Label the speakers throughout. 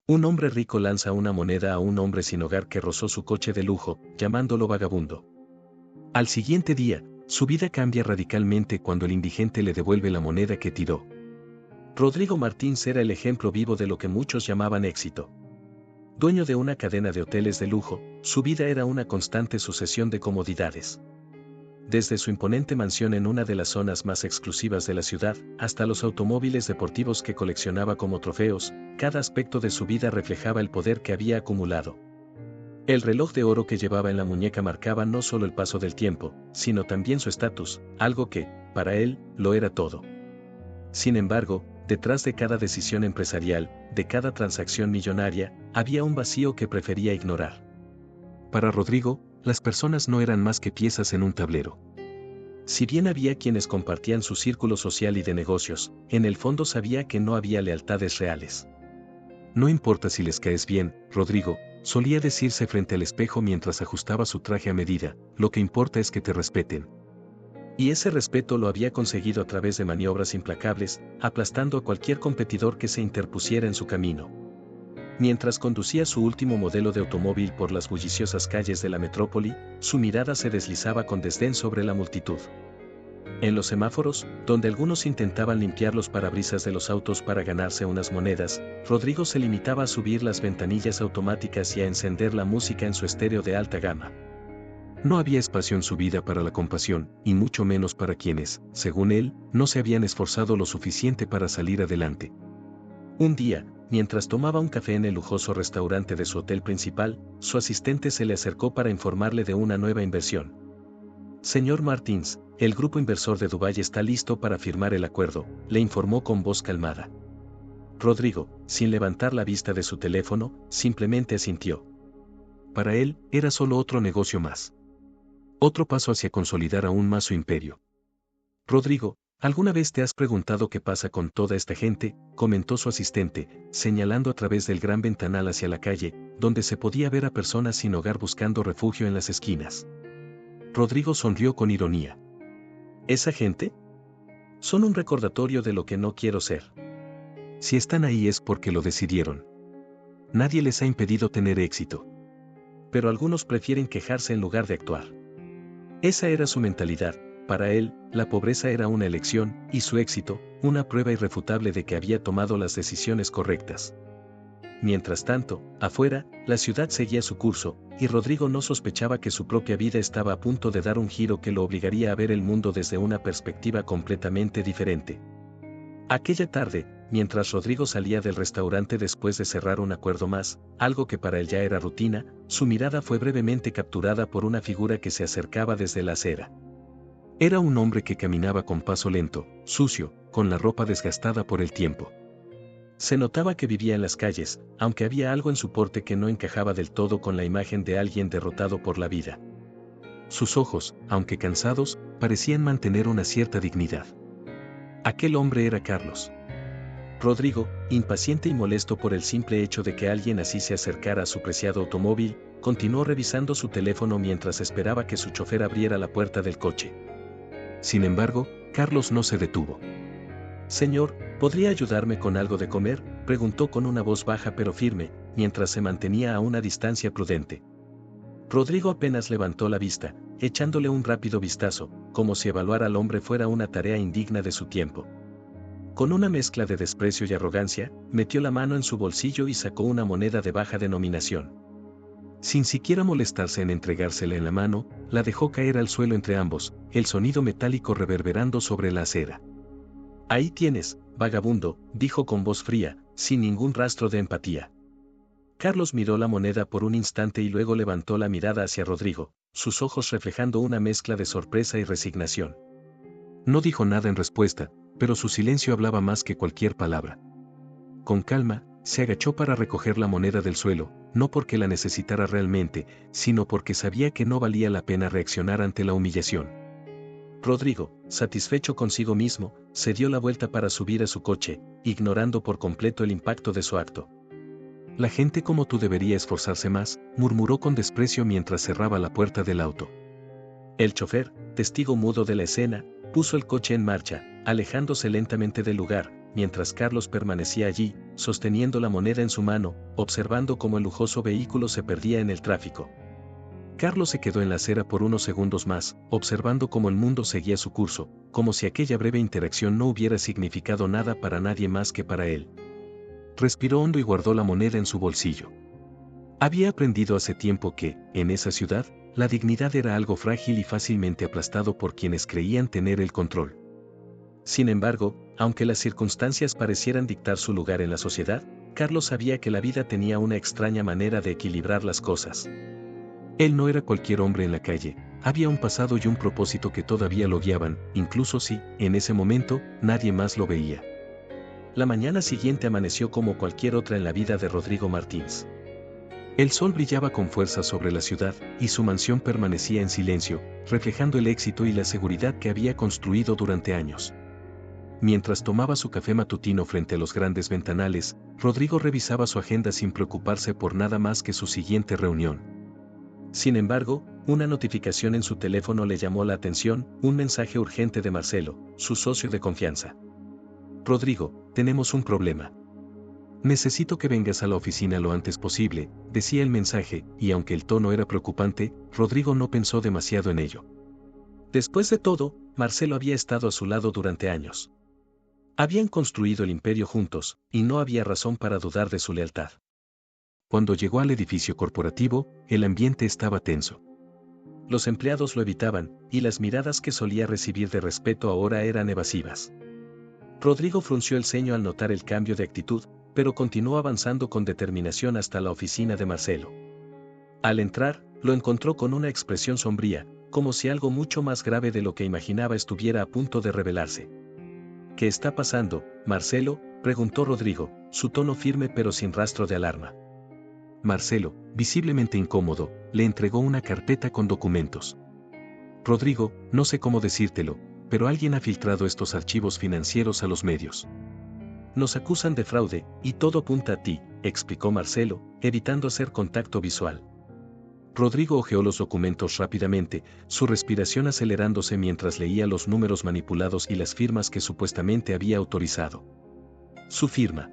Speaker 1: Un hombre rico lanza una moneda a un hombre sin hogar que rozó su coche de lujo, llamándolo vagabundo. Al siguiente día, su vida cambia radicalmente cuando el indigente le devuelve la moneda que tiró. Rodrigo Martins era el ejemplo vivo de lo que muchos llamaban éxito. Dueño de una cadena de hoteles de lujo, su vida era una constante sucesión de comodidades. Desde su imponente mansión en una de las zonas más exclusivas de la ciudad, hasta los automóviles deportivos que coleccionaba como trofeos, cada aspecto de su vida reflejaba el poder que había acumulado. El reloj de oro que llevaba en la muñeca marcaba no solo el paso del tiempo, sino también su estatus, algo que, para él, lo era todo. Sin embargo, detrás de cada decisión empresarial, de cada transacción millonaria, había un vacío que prefería ignorar. Para Rodrigo, las personas no eran más que piezas en un tablero. Si bien había quienes compartían su círculo social y de negocios, en el fondo sabía que no había lealtades reales. No importa si les caes bien, Rodrigo, solía decirse frente al espejo mientras ajustaba su traje a medida, lo que importa es que te respeten. Y ese respeto lo había conseguido a través de maniobras implacables, aplastando a cualquier competidor que se interpusiera en su camino. Mientras conducía su último modelo de automóvil por las bulliciosas calles de la metrópoli, su mirada se deslizaba con desdén sobre la multitud. En los semáforos, donde algunos intentaban limpiar los parabrisas de los autos para ganarse unas monedas, Rodrigo se limitaba a subir las ventanillas automáticas y a encender la música en su estéreo de alta gama. No había espacio en su vida para la compasión, y mucho menos para quienes, según él, no se habían esforzado lo suficiente para salir adelante. Un día, mientras tomaba un café en el lujoso restaurante de su hotel principal, su asistente se le acercó para informarle de una nueva inversión. Señor Martins, el grupo inversor de Dubái está listo para firmar el acuerdo, le informó con voz calmada. Rodrigo, sin levantar la vista de su teléfono, simplemente asintió. Para él, era solo otro negocio más. Otro paso hacia consolidar aún más su imperio. Rodrigo, ¿alguna vez te has preguntado qué pasa con toda esta gente?, comentó su asistente, señalando a través del gran ventanal hacia la calle, donde se podía ver a personas sin hogar buscando refugio en las esquinas. Rodrigo sonrió con ironía. ¿Esa gente? Son un recordatorio de lo que no quiero ser. Si están ahí es porque lo decidieron. Nadie les ha impedido tener éxito. Pero algunos prefieren quejarse en lugar de actuar. Esa era su mentalidad. Para él, la pobreza era una elección, y su éxito, una prueba irrefutable de que había tomado las decisiones correctas. Mientras tanto, afuera, la ciudad seguía su curso, y Rodrigo no sospechaba que su propia vida estaba a punto de dar un giro que lo obligaría a ver el mundo desde una perspectiva completamente diferente. Aquella tarde, mientras Rodrigo salía del restaurante después de cerrar un acuerdo más, algo que para él ya era rutina, su mirada fue brevemente capturada por una figura que se acercaba desde la acera. Era un hombre que caminaba con paso lento, sucio, con la ropa desgastada por el tiempo. Se notaba que vivía en las calles, aunque había algo en su porte que no encajaba del todo con la imagen de alguien derrotado por la vida. Sus ojos, aunque cansados, parecían mantener una cierta dignidad. Aquel hombre era Carlos. Rodrigo, impaciente y molesto por el simple hecho de que alguien así se acercara a su preciado automóvil, continuó revisando su teléfono mientras esperaba que su chofer abriera la puerta del coche. Sin embargo, Carlos no se detuvo. «Señor, ¿podría ayudarme con algo de comer?», preguntó con una voz baja pero firme, mientras se mantenía a una distancia prudente. Rodrigo apenas levantó la vista, echándole un rápido vistazo, como si evaluar al hombre fuera una tarea indigna de su tiempo. Con una mezcla de desprecio y arrogancia, metió la mano en su bolsillo y sacó una moneda de baja denominación. Sin siquiera molestarse en entregársela en la mano, la dejó caer al suelo entre ambos, el sonido metálico reverberando sobre la acera. «Ahí tienes, vagabundo», dijo con voz fría, sin ningún rastro de empatía. Carlos miró la moneda por un instante y luego levantó la mirada hacia Rodrigo, sus ojos reflejando una mezcla de sorpresa y resignación. No dijo nada en respuesta, pero su silencio hablaba más que cualquier palabra. Con calma, se agachó para recoger la moneda del suelo, no porque la necesitara realmente, sino porque sabía que no valía la pena reaccionar ante la humillación. Rodrigo, satisfecho consigo mismo, se dio la vuelta para subir a su coche, ignorando por completo el impacto de su acto. «La gente como tú debería esforzarse más», murmuró con desprecio mientras cerraba la puerta del auto. El chofer, testigo mudo de la escena, puso el coche en marcha, alejándose lentamente del lugar, mientras Carlos permanecía allí, sosteniendo la moneda en su mano, observando cómo el lujoso vehículo se perdía en el tráfico. Carlos se quedó en la acera por unos segundos más, observando cómo el mundo seguía su curso, como si aquella breve interacción no hubiera significado nada para nadie más que para él. Respiró hondo y guardó la moneda en su bolsillo. Había aprendido hace tiempo que, en esa ciudad, la dignidad era algo frágil y fácilmente aplastado por quienes creían tener el control. Sin embargo, aunque las circunstancias parecieran dictar su lugar en la sociedad, Carlos sabía que la vida tenía una extraña manera de equilibrar las cosas. Él no era cualquier hombre en la calle, había un pasado y un propósito que todavía lo guiaban, incluso si, en ese momento, nadie más lo veía. La mañana siguiente amaneció como cualquier otra en la vida de Rodrigo Martins. El sol brillaba con fuerza sobre la ciudad, y su mansión permanecía en silencio, reflejando el éxito y la seguridad que había construido durante años. Mientras tomaba su café matutino frente a los grandes ventanales, Rodrigo revisaba su agenda sin preocuparse por nada más que su siguiente reunión. Sin embargo, una notificación en su teléfono le llamó la atención, un mensaje urgente de Marcelo, su socio de confianza. Rodrigo, tenemos un problema. Necesito que vengas a la oficina lo antes posible, decía el mensaje, y aunque el tono era preocupante, Rodrigo no pensó demasiado en ello. Después de todo, Marcelo había estado a su lado durante años. Habían construido el imperio juntos, y no había razón para dudar de su lealtad. Cuando llegó al edificio corporativo, el ambiente estaba tenso. Los empleados lo evitaban, y las miradas que solía recibir de respeto ahora eran evasivas. Rodrigo frunció el ceño al notar el cambio de actitud, pero continuó avanzando con determinación hasta la oficina de Marcelo. Al entrar, lo encontró con una expresión sombría, como si algo mucho más grave de lo que imaginaba estuviera a punto de revelarse. ¿Qué está pasando, Marcelo?, preguntó Rodrigo, su tono firme pero sin rastro de alarma. Marcelo, visiblemente incómodo, le entregó una carpeta con documentos. Rodrigo, no sé cómo decírtelo, pero alguien ha filtrado estos archivos financieros a los medios. Nos acusan de fraude, y todo apunta a ti, explicó Marcelo, evitando hacer contacto visual. Rodrigo hojeó los documentos rápidamente, su respiración acelerándose mientras leía los números manipulados y las firmas que supuestamente había autorizado. Su firma.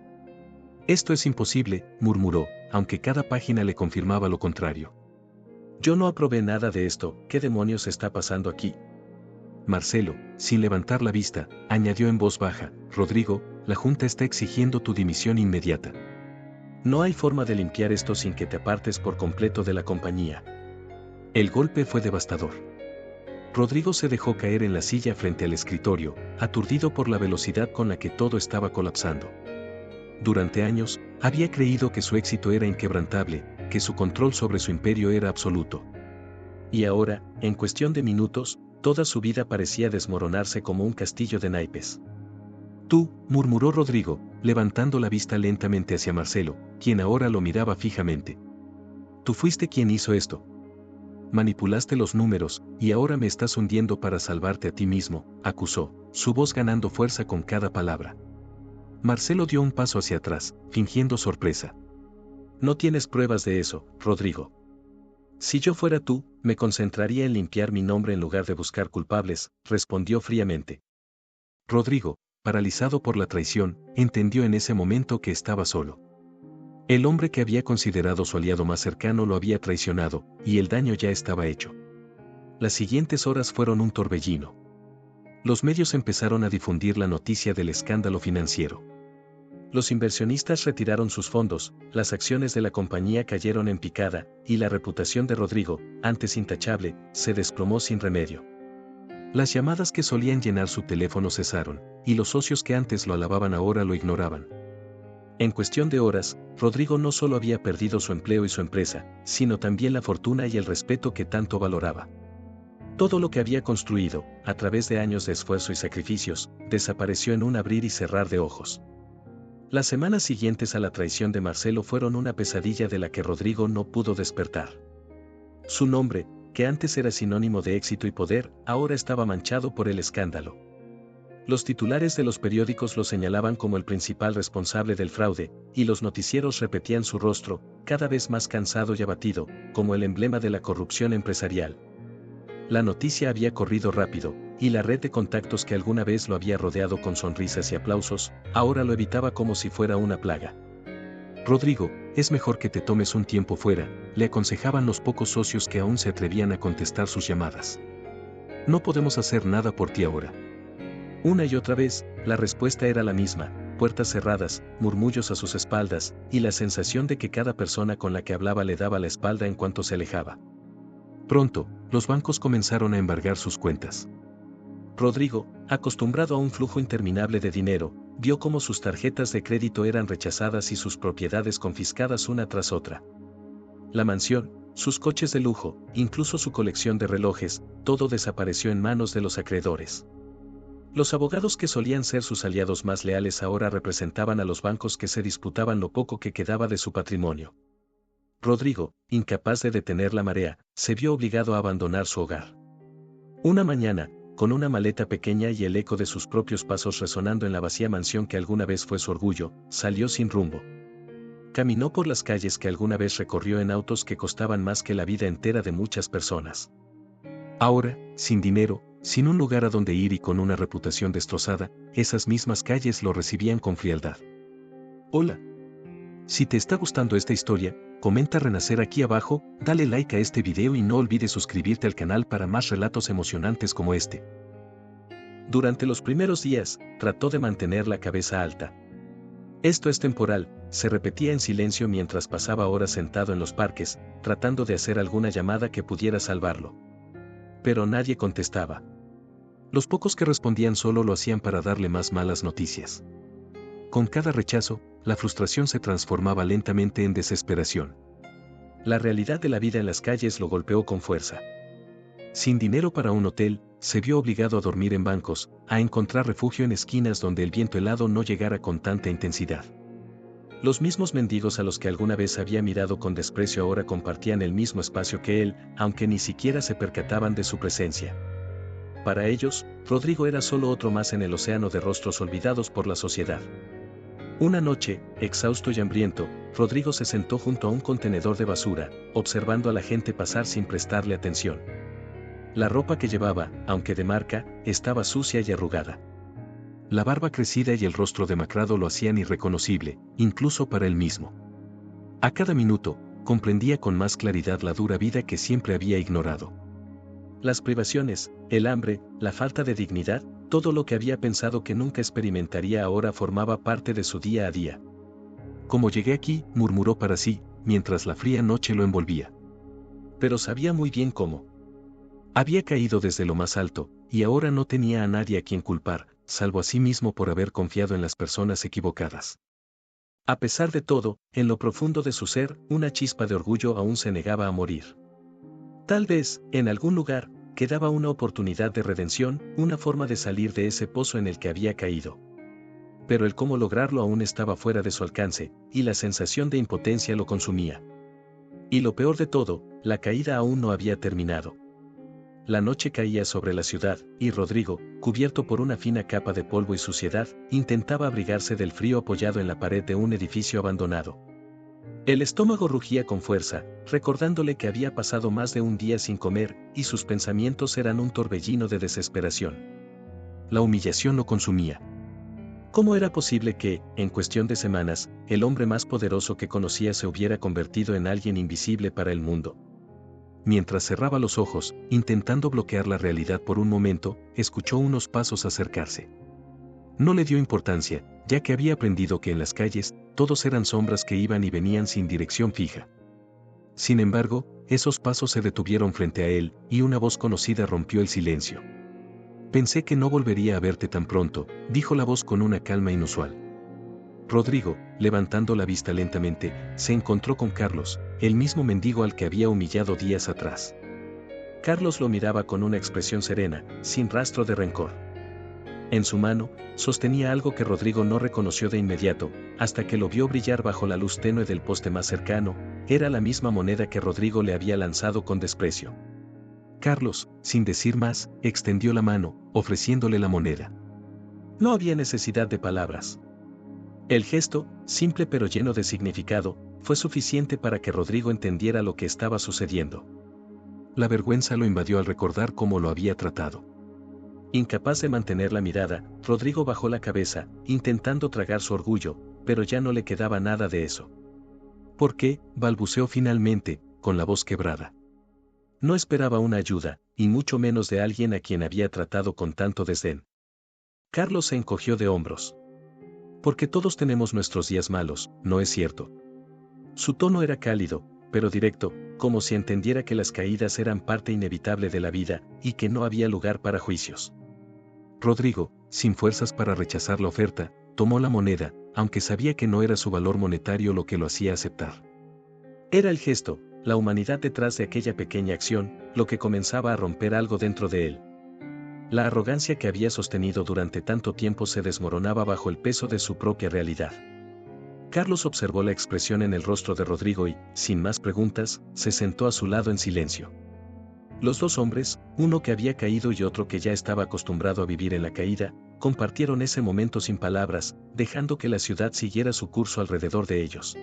Speaker 1: Esto es imposible, murmuró, aunque cada página le confirmaba lo contrario. Yo no aprobé nada de esto, ¿qué demonios está pasando aquí? Marcelo, sin levantar la vista, añadió en voz baja, Rodrigo, la Junta está exigiendo tu dimisión inmediata. No hay forma de limpiar esto sin que te apartes por completo de la compañía. El golpe fue devastador. Rodrigo se dejó caer en la silla frente al escritorio, aturdido por la velocidad con la que todo estaba colapsando. Durante años, había creído que su éxito era inquebrantable, que su control sobre su imperio era absoluto. Y ahora, en cuestión de minutos, toda su vida parecía desmoronarse como un castillo de naipes. Tú, murmuró Rodrigo, levantando la vista lentamente hacia Marcelo, quien ahora lo miraba fijamente. Tú fuiste quien hizo esto. Manipulaste los números, y ahora me estás hundiendo para salvarte a ti mismo, acusó, su voz ganando fuerza con cada palabra. Marcelo dio un paso hacia atrás, fingiendo sorpresa. No tienes pruebas de eso, Rodrigo. Si yo fuera tú, me concentraría en limpiar mi nombre en lugar de buscar culpables, respondió fríamente. Rodrigo, paralizado por la traición, entendió en ese momento que estaba solo. El hombre que había considerado su aliado más cercano lo había traicionado, y el daño ya estaba hecho. Las siguientes horas fueron un torbellino. Los medios empezaron a difundir la noticia del escándalo financiero. Los inversionistas retiraron sus fondos, las acciones de la compañía cayeron en picada, y la reputación de Rodrigo, antes intachable, se desplomó sin remedio. Las llamadas que solían llenar su teléfono cesaron, y los socios que antes lo alababan ahora lo ignoraban. En cuestión de horas, Rodrigo no solo había perdido su empleo y su empresa, sino también la fortuna y el respeto que tanto valoraba. Todo lo que había construido, a través de años de esfuerzo y sacrificios, desapareció en un abrir y cerrar de ojos. Las semanas siguientes a la traición de Marcelo fueron una pesadilla de la que Rodrigo no pudo despertar. Su nombre, que antes era sinónimo de éxito y poder, ahora estaba manchado por el escándalo. Los titulares de los periódicos lo señalaban como el principal responsable del fraude, y los noticieros repetían su rostro, cada vez más cansado y abatido, como el emblema de la corrupción empresarial. La noticia había corrido rápido, y la red de contactos que alguna vez lo había rodeado con sonrisas y aplausos, ahora lo evitaba como si fuera una plaga. Rodrigo, es mejor que te tomes un tiempo fuera, le aconsejaban los pocos socios que aún se atrevían a contestar sus llamadas. No podemos hacer nada por ti ahora. Una y otra vez, la respuesta era la misma, puertas cerradas, murmullos a sus espaldas, y la sensación de que cada persona con la que hablaba le daba la espalda en cuanto se alejaba. Pronto, los bancos comenzaron a embargar sus cuentas. Rodrigo, acostumbrado a un flujo interminable de dinero, vio cómo sus tarjetas de crédito eran rechazadas y sus propiedades confiscadas una tras otra. La mansión, sus coches de lujo, incluso su colección de relojes, todo desapareció en manos de los acreedores. Los abogados que solían ser sus aliados más leales ahora representaban a los bancos que se disputaban lo poco que quedaba de su patrimonio. Rodrigo, incapaz de detener la marea, se vio obligado a abandonar su hogar. Una mañana, con una maleta pequeña y el eco de sus propios pasos resonando en la vacía mansión que alguna vez fue su orgullo, salió sin rumbo. Caminó por las calles que alguna vez recorrió en autos que costaban más que la vida entera de muchas personas. Ahora, sin dinero, sin un lugar a donde ir y con una reputación destrozada, esas mismas calles lo recibían con frialdad. Hola. Si te está gustando esta historia, comenta Renacer aquí abajo, dale like a este video y no olvides suscribirte al canal para más relatos emocionantes como este. Durante los primeros días, trató de mantener la cabeza alta. Esto es temporal, se repetía en silencio mientras pasaba horas sentado en los parques, tratando de hacer alguna llamada que pudiera salvarlo. Pero nadie contestaba. Los pocos que respondían solo lo hacían para darle más malas noticias. Con cada rechazo, la frustración se transformaba lentamente en desesperación. La realidad de la vida en las calles lo golpeó con fuerza. Sin dinero para un hotel, se vio obligado a dormir en bancos, a encontrar refugio en esquinas donde el viento helado no llegara con tanta intensidad. Los mismos mendigos a los que alguna vez había mirado con desprecio ahora compartían el mismo espacio que él, aunque ni siquiera se percataban de su presencia. Para ellos, Rodrigo era solo otro más en el océano de rostros olvidados por la sociedad. Una noche, exhausto y hambriento, Rodrigo se sentó junto a un contenedor de basura, observando a la gente pasar sin prestarle atención. La ropa que llevaba, aunque de marca, estaba sucia y arrugada. La barba crecida y el rostro demacrado lo hacían irreconocible, incluso para él mismo. A cada minuto, comprendía con más claridad la dura vida que siempre había ignorado. Las privaciones, el hambre, la falta de dignidad, todo lo que había pensado que nunca experimentaría ahora formaba parte de su día a día. Como llegué aquí, murmuró para sí, mientras la fría noche lo envolvía. Pero sabía muy bien cómo. Había caído desde lo más alto, y ahora no tenía a nadie a quien culpar, salvo a sí mismo por haber confiado en las personas equivocadas. A pesar de todo, en lo profundo de su ser, una chispa de orgullo aún se negaba a morir. Tal vez, en algún lugar, quedaba una oportunidad de redención, una forma de salir de ese pozo en el que había caído. Pero el cómo lograrlo aún estaba fuera de su alcance, y la sensación de impotencia lo consumía. Y lo peor de todo, la caída aún no había terminado. La noche caía sobre la ciudad, y Rodrigo, cubierto por una fina capa de polvo y suciedad, intentaba abrigarse del frío apoyado en la pared de un edificio abandonado. El estómago rugía con fuerza, recordándole que había pasado más de un día sin comer, y sus pensamientos eran un torbellino de desesperación. La humillación lo consumía. ¿Cómo era posible que, en cuestión de semanas, el hombre más poderoso que conocía se hubiera convertido en alguien invisible para el mundo? Mientras cerraba los ojos, intentando bloquear la realidad por un momento, escuchó unos pasos acercarse. No le dio importancia, ya que había aprendido que en las calles, todos eran sombras que iban y venían sin dirección fija. Sin embargo, esos pasos se detuvieron frente a él, y una voz conocida rompió el silencio. Pensé que no volvería a verte tan pronto, dijo la voz con una calma inusual. Rodrigo, levantando la vista lentamente, se encontró con Carlos, el mismo mendigo al que había humillado días atrás. Carlos lo miraba con una expresión serena, sin rastro de rencor. En su mano, sostenía algo que Rodrigo no reconoció de inmediato, hasta que lo vio brillar bajo la luz tenue del poste más cercano. Era la misma moneda que Rodrigo le había lanzado con desprecio. Carlos, sin decir más, extendió la mano, ofreciéndole la moneda. No había necesidad de palabras. El gesto, simple pero lleno de significado, fue suficiente para que Rodrigo entendiera lo que estaba sucediendo. La vergüenza lo invadió al recordar cómo lo había tratado. Incapaz de mantener la mirada, Rodrigo bajó la cabeza, intentando tragar su orgullo, pero ya no le quedaba nada de eso. ¿Por qué?, balbuceó finalmente, con la voz quebrada. No esperaba una ayuda, y mucho menos de alguien a quien había tratado con tanto desdén. Carlos se encogió de hombros. Porque todos tenemos nuestros días malos, ¿no es cierto? Su tono era cálido, pero directo, como si entendiera que las caídas eran parte inevitable de la vida, y que no había lugar para juicios. Rodrigo, sin fuerzas para rechazar la oferta, tomó la moneda, aunque sabía que no era su valor monetario lo que lo hacía aceptar. Era el gesto, la humanidad detrás de aquella pequeña acción, lo que comenzaba a romper algo dentro de él. La arrogancia que había sostenido durante tanto tiempo se desmoronaba bajo el peso de su propia realidad. Carlos observó la expresión en el rostro de Rodrigo y, sin más preguntas, se sentó a su lado en silencio. Los dos hombres, uno que había caído y otro que ya estaba acostumbrado a vivir en la caída, compartieron ese momento sin palabras, dejando que la ciudad siguiera su curso alrededor de ellos.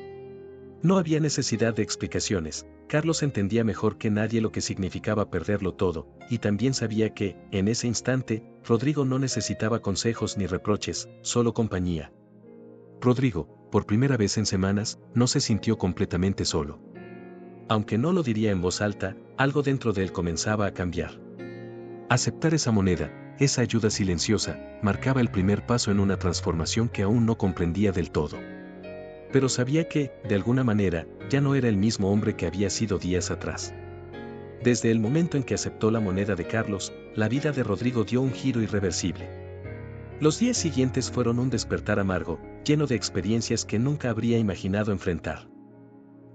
Speaker 1: No había necesidad de explicaciones. Carlos entendía mejor que nadie lo que significaba perderlo todo, y también sabía que, en ese instante, Rodrigo no necesitaba consejos ni reproches, solo compañía. Rodrigo, por primera vez en semanas, no se sintió completamente solo. Aunque no lo diría en voz alta, algo dentro de él comenzaba a cambiar. Aceptar esa moneda, esa ayuda silenciosa, marcaba el primer paso en una transformación que aún no comprendía del todo. Pero sabía que, de alguna manera, ya no era el mismo hombre que había sido días atrás. Desde el momento en que aceptó la moneda de Carlos, la vida de Rodrigo dio un giro irreversible. Los días siguientes fueron un despertar amargo, lleno de experiencias que nunca habría imaginado enfrentar.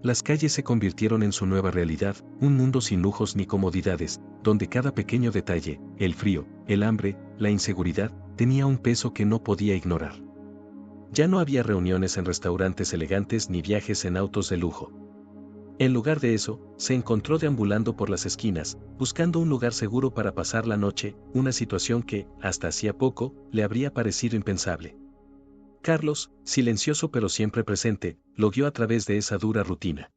Speaker 1: Las calles se convirtieron en su nueva realidad, un mundo sin lujos ni comodidades, donde cada pequeño detalle, el frío, el hambre, la inseguridad, tenía un peso que no podía ignorar. Ya no había reuniones en restaurantes elegantes ni viajes en autos de lujo. En lugar de eso, se encontró deambulando por las esquinas, buscando un lugar seguro para pasar la noche, una situación que, hasta hacía poco, le habría parecido impensable. Carlos, silencioso pero siempre presente, lo guió a través de esa dura rutina.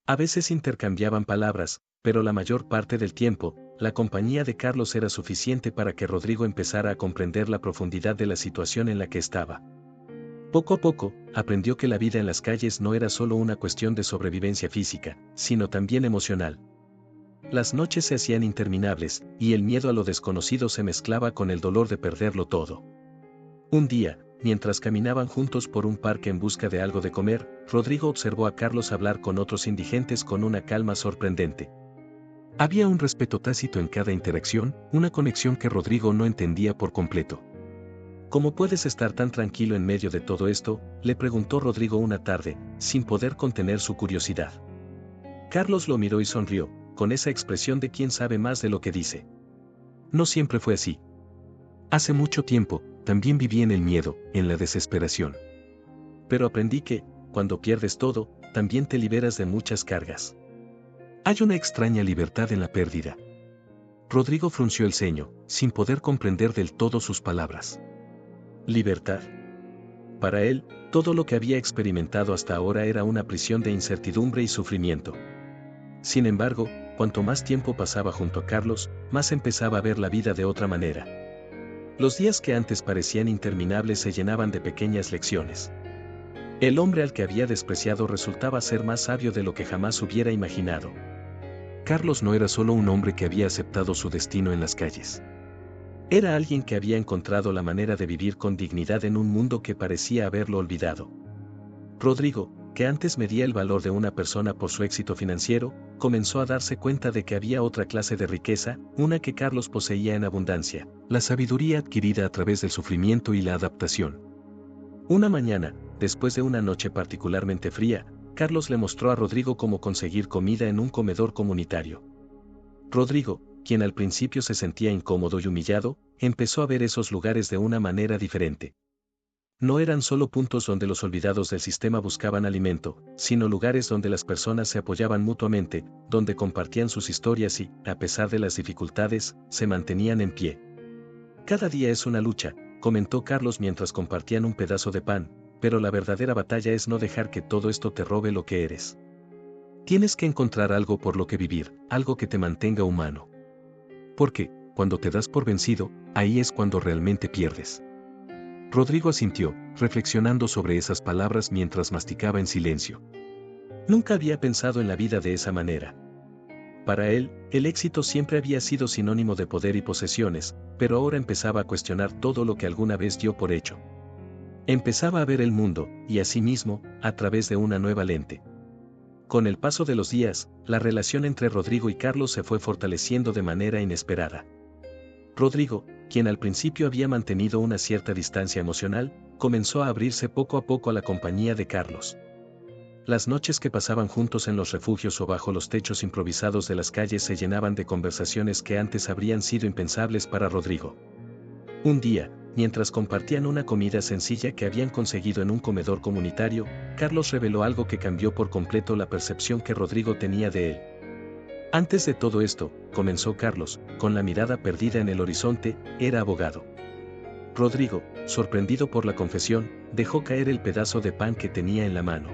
Speaker 1: A veces intercambiaban palabras, pero la mayor parte del tiempo, la compañía de Carlos era suficiente para que Rodrigo empezara a comprender la profundidad de la situación en la que estaba. Poco a poco, aprendió que la vida en las calles no era solo una cuestión de sobrevivencia física, sino también emocional. Las noches se hacían interminables, y el miedo a lo desconocido se mezclaba con el dolor de perderlo todo. Un día, mientras caminaban juntos por un parque en busca de algo de comer, Rodrigo observó a Carlos hablar con otros indigentes con una calma sorprendente. Había un respeto tácito en cada interacción, una conexión que Rodrigo no entendía por completo. ¿Cómo puedes estar tan tranquilo en medio de todo esto?, le preguntó Rodrigo una tarde, sin poder contener su curiosidad. Carlos lo miró y sonrió, con esa expresión de quien sabe más de lo que dice. No siempre fue así. Hace mucho tiempo, también viví en el miedo, en la desesperación. Pero aprendí que, cuando pierdes todo, también te liberas de muchas cargas. Hay una extraña libertad en la pérdida. Rodrigo frunció el ceño, sin poder comprender del todo sus palabras. ¿Libertad? Para él, todo lo que había experimentado hasta ahora era una prisión de incertidumbre y sufrimiento. Sin embargo, cuanto más tiempo pasaba junto a Carlos, más empezaba a ver la vida de otra manera. Los días que antes parecían interminables se llenaban de pequeñas lecciones. El hombre al que había despreciado resultaba ser más sabio de lo que jamás hubiera imaginado. Carlos no era solo un hombre que había aceptado su destino en las calles. Era alguien que había encontrado la manera de vivir con dignidad en un mundo que parecía haberlo olvidado. Rodrigo, que antes medía el valor de una persona por su éxito financiero, comenzó a darse cuenta de que había otra clase de riqueza, una que Carlos poseía en abundancia, la sabiduría adquirida a través del sufrimiento y la adaptación. Una mañana, después de una noche particularmente fría, Carlos le mostró a Rodrigo cómo conseguir comida en un comedor comunitario. Rodrigo, quien al principio se sentía incómodo y humillado, empezó a ver esos lugares de una manera diferente. No eran solo puntos donde los olvidados del sistema buscaban alimento, sino lugares donde las personas se apoyaban mutuamente, donde compartían sus historias y, a pesar de las dificultades, se mantenían en pie. Cada día es una lucha, comentó Carlos mientras compartían un pedazo de pan, pero la verdadera batalla es no dejar que todo esto te robe lo que eres. Tienes que encontrar algo por lo que vivir, algo que te mantenga humano. Porque, cuando te das por vencido, ahí es cuando realmente pierdes. Rodrigo asintió, reflexionando sobre esas palabras mientras masticaba en silencio. Nunca había pensado en la vida de esa manera. Para él, el éxito siempre había sido sinónimo de poder y posesiones, pero ahora empezaba a cuestionar todo lo que alguna vez dio por hecho. Empezaba a ver el mundo, y a sí mismo, a través de una nueva lente. Con el paso de los días, la relación entre Rodrigo y Carlos se fue fortaleciendo de manera inesperada. Rodrigo, quien al principio había mantenido una cierta distancia emocional, comenzó a abrirse poco a poco a la compañía de Carlos. Las noches que pasaban juntos en los refugios o bajo los techos improvisados de las calles se llenaban de conversaciones que antes habrían sido impensables para Rodrigo. Un día, mientras compartían una comida sencilla que habían conseguido en un comedor comunitario, Carlos reveló algo que cambió por completo la percepción que Rodrigo tenía de él. Antes de todo esto, comenzó Carlos, con la mirada perdida en el horizonte, era abogado. Rodrigo, sorprendido por la confesión, dejó caer el pedazo de pan que tenía en la mano.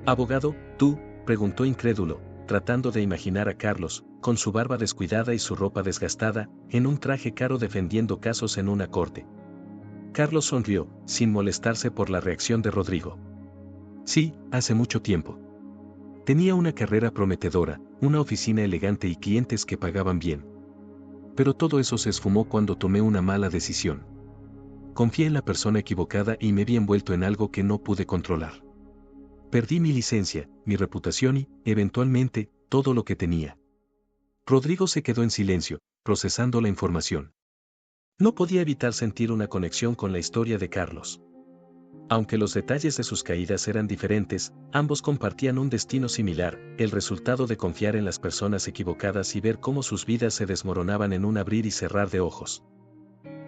Speaker 1: «¿Abogado, tú?», preguntó incrédulo, tratando de imaginar a Carlos, con su barba descuidada y su ropa desgastada, en un traje caro defendiendo casos en una corte. Carlos sonrió, sin molestarse por la reacción de Rodrigo. «Sí, hace mucho tiempo. Tenía una carrera prometedora, una oficina elegante y clientes que pagaban bien. Pero todo eso se esfumó cuando tomé una mala decisión. Confié en la persona equivocada y me vi envuelto en algo que no pude controlar. Perdí mi licencia, mi reputación y, eventualmente, todo lo que tenía». Rodrigo se quedó en silencio, procesando la información. No podía evitar sentir una conexión con la historia de Carlos. Aunque los detalles de sus caídas eran diferentes, ambos compartían un destino similar, el resultado de confiar en las personas equivocadas y ver cómo sus vidas se desmoronaban en un abrir y cerrar de ojos.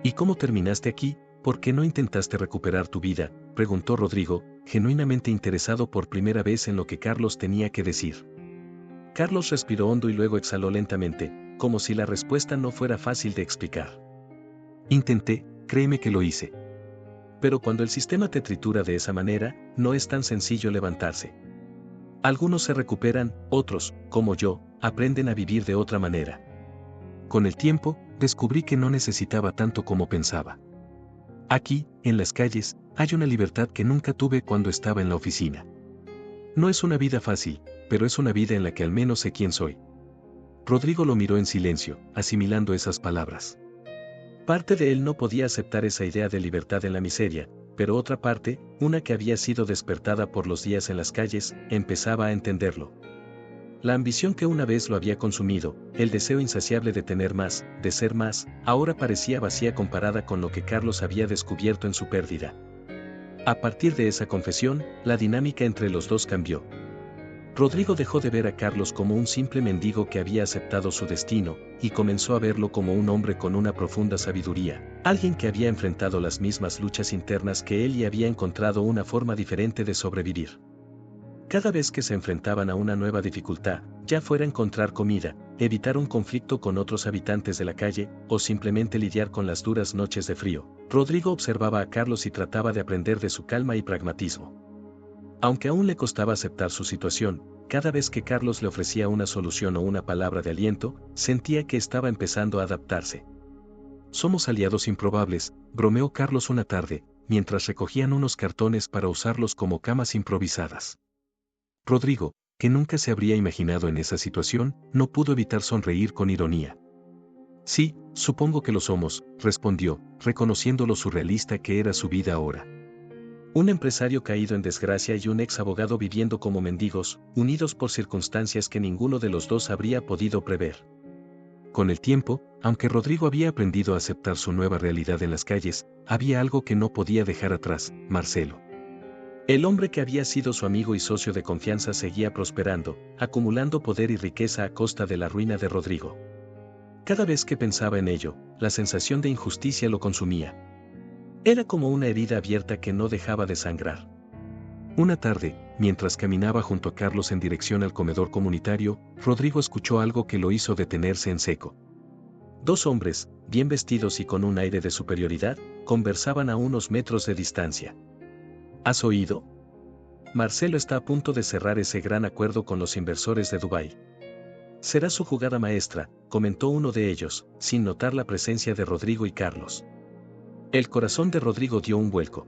Speaker 1: «¿Y cómo terminaste aquí? ¿Por qué no intentaste recuperar tu vida?», preguntó Rodrigo, genuinamente interesado por primera vez en lo que Carlos tenía que decir. Carlos respiró hondo y luego exhaló lentamente, como si la respuesta no fuera fácil de explicar. «Intenté, créeme que lo hice. Pero cuando el sistema te tritura de esa manera, no es tan sencillo levantarse. Algunos se recuperan, otros, como yo, aprenden a vivir de otra manera. Con el tiempo, descubrí que no necesitaba tanto como pensaba. Aquí, en las calles, hay una libertad que nunca tuve cuando estaba en la oficina. No es una vida fácil, pero es una vida en la que al menos sé quién soy». Rodrigo lo miró en silencio, asimilando esas palabras. Parte de él no podía aceptar esa idea de libertad en la miseria, pero otra parte, una que había sido despertada por los días en las calles, empezaba a entenderlo. La ambición que una vez lo había consumido, el deseo insaciable de tener más, de ser más, ahora parecía vacía comparada con lo que Carlos había descubierto en su pérdida. A partir de esa confesión, la dinámica entre los dos cambió. Rodrigo dejó de ver a Carlos como un simple mendigo que había aceptado su destino, y comenzó a verlo como un hombre con una profunda sabiduría, alguien que había enfrentado las mismas luchas internas que él y había encontrado una forma diferente de sobrevivir. Cada vez que se enfrentaban a una nueva dificultad, ya fuera encontrar comida, evitar un conflicto con otros habitantes de la calle, o simplemente lidiar con las duras noches de frío, Rodrigo observaba a Carlos y trataba de aprender de su calma y pragmatismo. Aunque aún le costaba aceptar su situación, cada vez que Carlos le ofrecía una solución o una palabra de aliento, sentía que estaba empezando a adaptarse. «Somos aliados improbables», bromeó Carlos una tarde, mientras recogían unos cartones para usarlos como camas improvisadas. Rodrigo, que nunca se habría imaginado en esa situación, no pudo evitar sonreír con ironía. «Sí, supongo que lo somos», respondió, reconociendo lo surrealista que era su vida ahora. Un empresario caído en desgracia y un ex abogado viviendo como mendigos, unidos por circunstancias que ninguno de los dos habría podido prever. Con el tiempo, aunque Rodrigo había aprendido a aceptar su nueva realidad en las calles, había algo que no podía dejar atrás: Marcelo. El hombre que había sido su amigo y socio de confianza seguía prosperando, acumulando poder y riqueza a costa de la ruina de Rodrigo. Cada vez que pensaba en ello, la sensación de injusticia lo consumía. Era como una herida abierta que no dejaba de sangrar. Una tarde, mientras caminaba junto a Carlos en dirección al comedor comunitario, Rodrigo escuchó algo que lo hizo detenerse en seco. Dos hombres, bien vestidos y con un aire de superioridad, conversaban a unos metros de distancia. «¿Has oído?», Marcelo está a punto de cerrar ese gran acuerdo con los inversores de Dubái. Será su jugada maestra, comentó uno de ellos, sin notar la presencia de Rodrigo y Carlos. El corazón de Rodrigo dio un vuelco.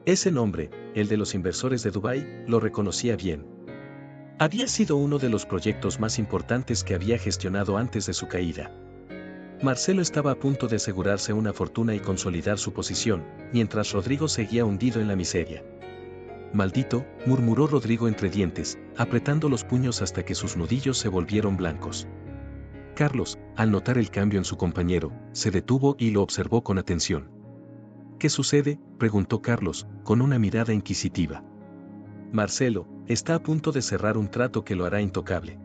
Speaker 1: Ese nombre, el de los inversores de Dubái, lo reconocía bien. Había sido uno de los proyectos más importantes que había gestionado antes de su caída. Marcelo estaba a punto de asegurarse una fortuna y consolidar su posición, mientras Rodrigo seguía hundido en la miseria. Maldito, murmuró Rodrigo entre dientes, apretando los puños hasta que sus nudillos se volvieron blancos. Carlos, al notar el cambio en su compañero, se detuvo y lo observó con atención. ¿Qué sucede?, preguntó Carlos, con una mirada inquisitiva. Marcelo, está a punto de cerrar un trato que lo hará intocable.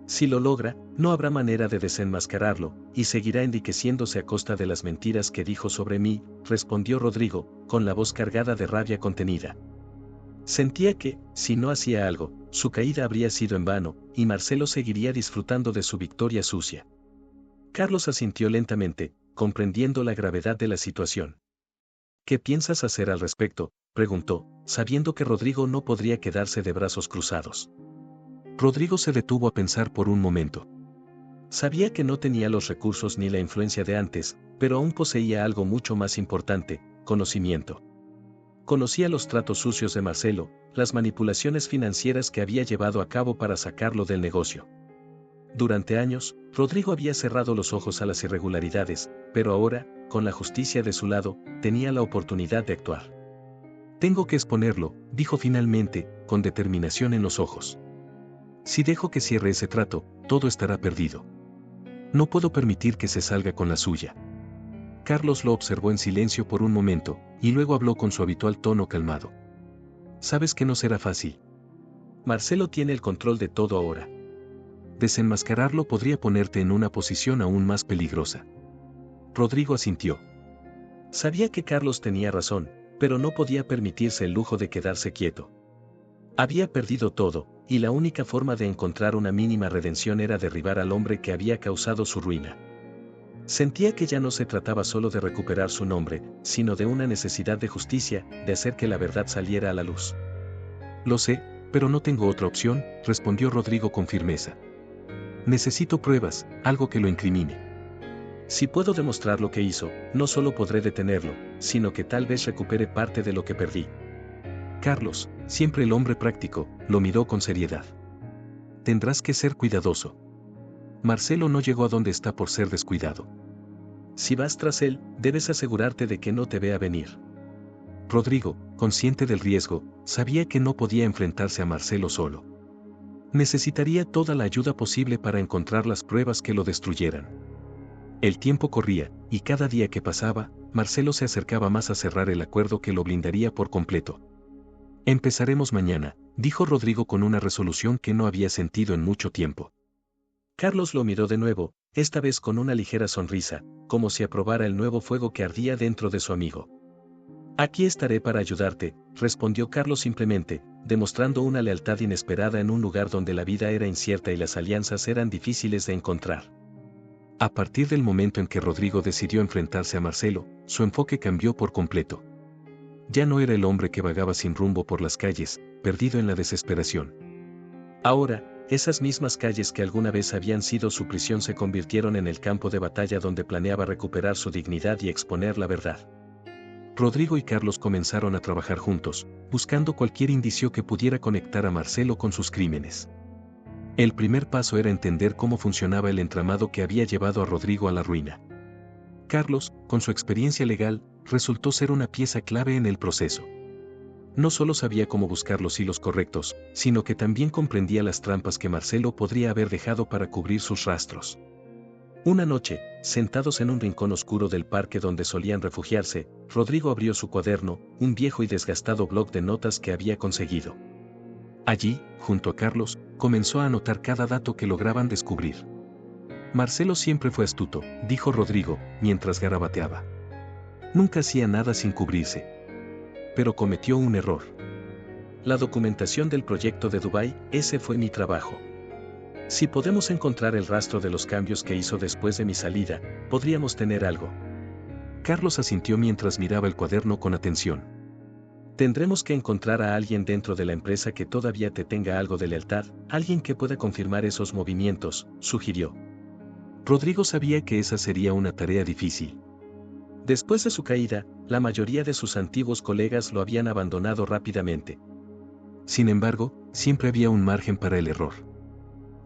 Speaker 1: Si lo logra, no habrá manera de desenmascararlo, y seguirá enriqueciéndose a costa de las mentiras que dijo sobre mí, respondió Rodrigo, con la voz cargada de rabia contenida. Sentía que, si no hacía algo, su caída habría sido en vano, y Marcelo seguiría disfrutando de su victoria sucia. Carlos asintió lentamente, comprendiendo la gravedad de la situación. ¿Qué piensas hacer al respecto?, preguntó, sabiendo que Rodrigo no podría quedarse de brazos cruzados. Rodrigo se detuvo a pensar por un momento. Sabía que no tenía los recursos ni la influencia de antes, pero aún poseía algo mucho más importante: conocimiento. Conocía los tratos sucios de Marcelo, las manipulaciones financieras que había llevado a cabo para sacarlo del negocio. Durante años, Rodrigo había cerrado los ojos a las irregularidades, pero ahora, con la justicia de su lado, tenía la oportunidad de actuar. Tengo que exponerlo, dijo finalmente, con determinación en los ojos. Si dejo que cierre ese trato, todo estará perdido. No puedo permitir que se salga con la suya. Carlos lo observó en silencio por un momento, y luego habló con su habitual tono calmado. Sabes que no será fácil. Marcelo tiene el control de todo ahora. Desenmascararlo podría ponerte en una posición aún más peligrosa. Rodrigo asintió. Sabía que Carlos tenía razón, pero no podía permitirse el lujo de quedarse quieto. Había perdido todo, y la única forma de encontrar una mínima redención era derribar al hombre que había causado su ruina. Sentía que ya no se trataba solo de recuperar su nombre, sino de una necesidad de justicia, de hacer que la verdad saliera a la luz. Lo sé, pero no tengo otra opción, respondió Rodrigo con firmeza. Necesito pruebas, algo que lo incrimine. Si puedo demostrar lo que hizo, no solo podré detenerlo, sino que tal vez recupere parte de lo que perdí. Carlos, siempre el hombre práctico, lo miró con seriedad. Tendrás que ser cuidadoso. Marcelo no llegó a donde está por ser descuidado. Si vas tras él, debes asegurarte de que no te vea venir. Rodrigo, consciente del riesgo, sabía que no podía enfrentarse a Marcelo solo. Necesitaría toda la ayuda posible para encontrar las pruebas que lo destruyeran. El tiempo corría, y cada día que pasaba, Marcelo se acercaba más a cerrar el acuerdo que lo blindaría por completo. Empezaremos mañana, dijo Rodrigo con una resolución que no había sentido en mucho tiempo. Carlos lo miró de nuevo, esta vez con una ligera sonrisa, como si aprobara el nuevo fuego que ardía dentro de su amigo. Aquí estaré para ayudarte, respondió Carlos simplemente, demostrando una lealtad inesperada en un lugar donde la vida era incierta y las alianzas eran difíciles de encontrar. A partir del momento en que Rodrigo decidió enfrentarse a Marcelo, su enfoque cambió por completo. Ya no era el hombre que vagaba sin rumbo por las calles, perdido en la desesperación. Ahora, esas mismas calles que alguna vez habían sido su prisión se convirtieron en el campo de batalla donde planeaba recuperar su dignidad y exponer la verdad. Rodrigo y Carlos comenzaron a trabajar juntos, buscando cualquier indicio que pudiera conectar a Marcelo con sus crímenes. El primer paso era entender cómo funcionaba el entramado que había llevado a Rodrigo a la ruina. Carlos, con su experiencia legal, resultó ser una pieza clave en el proceso. No solo sabía cómo buscar los hilos correctos, sino que también comprendía las trampas que Marcelo podría haber dejado para cubrir sus rastros. Una noche, sentados en un rincón oscuro del parque donde solían refugiarse, Rodrigo abrió su cuaderno, un viejo y desgastado bloc de notas que había conseguido. Allí, junto a Carlos, comenzó a anotar cada dato que lograban descubrir. Marcelo siempre fue astuto, dijo Rodrigo, mientras garabateaba. Nunca hacía nada sin cubrirse. Pero cometió un error. La documentación del proyecto de Dubái, ese fue mi trabajo. Si podemos encontrar el rastro de los cambios que hizo después de mi salida, podríamos tener algo. Carlos asintió mientras miraba el cuaderno con atención. Tendremos que encontrar a alguien dentro de la empresa que todavía te tenga algo de lealtad, alguien que pueda confirmar esos movimientos, sugirió. Rodrigo sabía que esa sería una tarea difícil. Después de su caída, la mayoría de sus antiguos colegas lo habían abandonado rápidamente. Sin embargo, siempre había un margen para el error.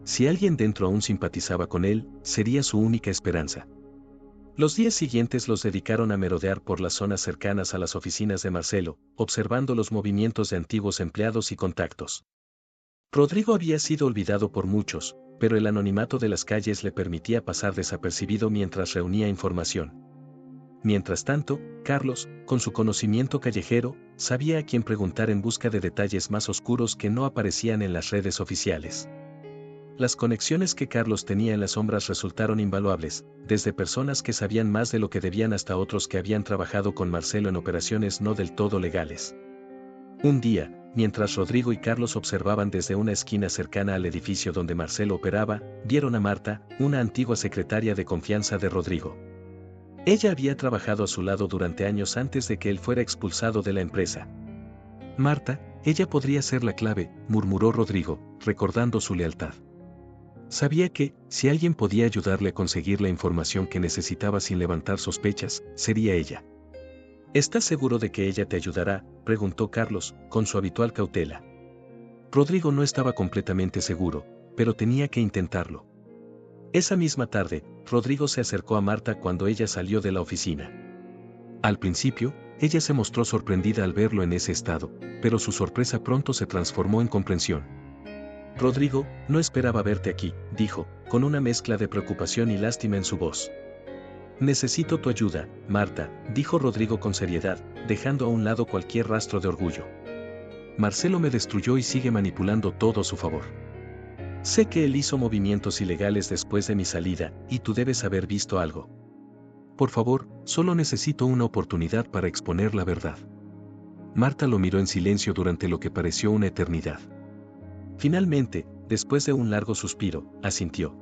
Speaker 1: Si alguien dentro aún simpatizaba con él, sería su única esperanza. Los días siguientes los dedicaron a merodear por las zonas cercanas a las oficinas de Marcelo, observando los movimientos de antiguos empleados y contactos. Rodrigo había sido olvidado por muchos, pero el anonimato de las calles le permitía pasar desapercibido mientras reunía información. Mientras tanto, Carlos, con su conocimiento callejero, sabía a quién preguntar en busca de detalles más oscuros que no aparecían en las redes oficiales. Las conexiones que Carlos tenía en las sombras resultaron invaluables, desde personas que sabían más de lo que debían hasta otros que habían trabajado con Marcelo en operaciones no del todo legales. Un día, mientras Rodrigo y Carlos observaban desde una esquina cercana al edificio donde Marcelo operaba, vieron a Marta, una antigua secretaria de confianza de Rodrigo. Ella había trabajado a su lado durante años antes de que él fuera expulsado de la empresa. Marta, ella podría ser la clave, murmuró Rodrigo, recordando su lealtad. Sabía que, si alguien podía ayudarle a conseguir la información que necesitaba sin levantar sospechas, sería ella. ¿Estás seguro de que ella te ayudará?, preguntó Carlos, con su habitual cautela. Rodrigo no estaba completamente seguro, pero tenía que intentarlo. Esa misma tarde, Rodrigo se acercó a Marta cuando ella salió de la oficina. Al principio, ella se mostró sorprendida al verlo en ese estado, pero su sorpresa pronto se transformó en comprensión. Rodrigo, no esperaba verte aquí, dijo, con una mezcla de preocupación y lástima en su voz. Necesito tu ayuda, Marta, dijo Rodrigo con seriedad, dejando a un lado cualquier rastro de orgullo. Marcelo me destruyó y sigue manipulando todo a su favor. Sé que él hizo movimientos ilegales después de mi salida, y tú debes haber visto algo. Por favor, solo necesito una oportunidad para exponer la verdad. Marta lo miró en silencio durante lo que pareció una eternidad. Finalmente, después de un largo suspiro, asintió.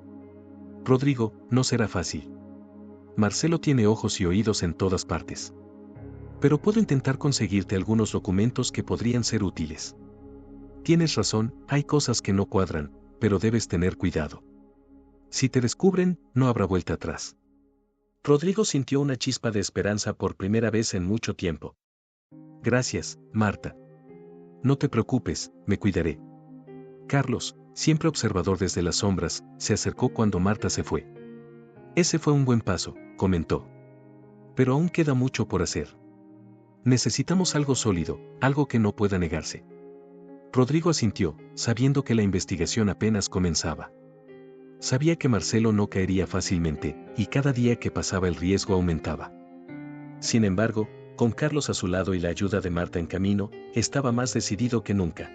Speaker 1: Rodrigo, no será fácil. Marcelo tiene ojos y oídos en todas partes. Pero puedo intentar conseguirte algunos documentos que podrían ser útiles. Tienes razón, hay cosas que no cuadran, pero debes tener cuidado. Si te descubren, no habrá vuelta atrás. Rodrigo sintió una chispa de esperanza por primera vez en mucho tiempo. Gracias, Marta. No te preocupes, me cuidaré. Carlos, siempre observador desde las sombras, se acercó cuando Marta se fue. Ese fue un buen paso, comentó. Pero aún queda mucho por hacer. Necesitamos algo sólido, algo que no pueda negarse. Rodrigo asintió, sabiendo que la investigación apenas comenzaba. Sabía que Marcelo no caería fácilmente, y cada día que pasaba el riesgo aumentaba. Sin embargo, con Carlos a su lado y la ayuda de Marta en camino, estaba más decidido que nunca.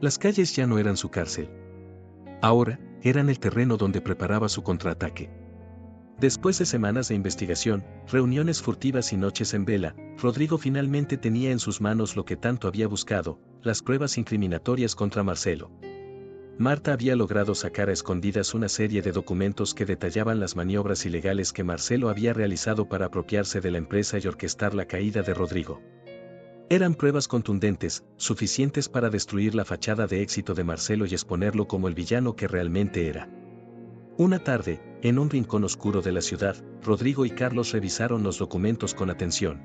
Speaker 1: Las calles ya no eran su cárcel. Ahora, eran el terreno donde preparaba su contraataque. Después de semanas de investigación, reuniones furtivas y noches en vela, Rodrigo finalmente tenía en sus manos lo que tanto había buscado, las pruebas incriminatorias contra Marcelo. Marta había logrado sacar a escondidas una serie de documentos que detallaban las maniobras ilegales que Marcelo había realizado para apropiarse de la empresa y orquestar la caída de Rodrigo. Eran pruebas contundentes, suficientes para destruir la fachada de éxito de Marcelo y exponerlo como el villano que realmente era. Una tarde, en un rincón oscuro de la ciudad, Rodrigo y Carlos revisaron los documentos con atención.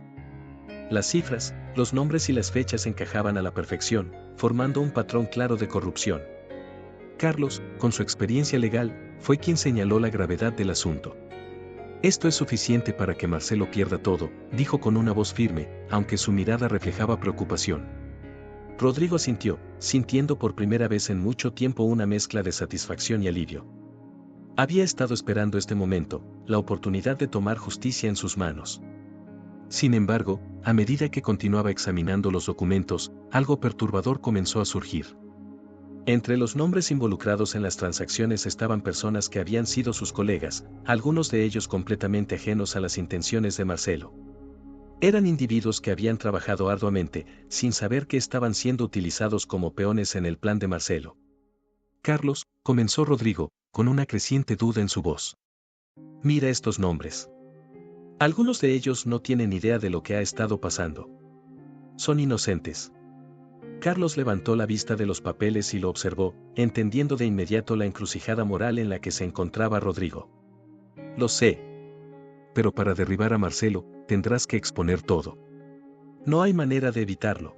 Speaker 1: Las cifras, los nombres y las fechas encajaban a la perfección, formando un patrón claro de corrupción. Carlos, con su experiencia legal, fue quien señaló la gravedad del asunto. Esto es suficiente para que Marcelo pierda todo, dijo con una voz firme, aunque su mirada reflejaba preocupación. Rodrigo asintió, sintiendo por primera vez en mucho tiempo una mezcla de satisfacción y alivio. Había estado esperando este momento, la oportunidad de tomar justicia en sus manos. Sin embargo, a medida que continuaba examinando los documentos, algo perturbador comenzó a surgir. Entre los nombres involucrados en las transacciones estaban personas que habían sido sus colegas, algunos de ellos completamente ajenos a las intenciones de Marcelo. Eran individuos que habían trabajado arduamente, sin saber que estaban siendo utilizados como peones en el plan de Marcelo. Carlos, comenzó Rodrigo, con una creciente duda en su voz. Mira estos nombres. Algunos de ellos no tienen idea de lo que ha estado pasando. son inocentes. Carlos levantó la vista de los papeles y lo observó, entendiendo de inmediato la encrucijada moral en la que se encontraba Rodrigo. Lo sé. Pero para derribar a Marcelo, tendrás que exponer todo. No hay manera de evitarlo.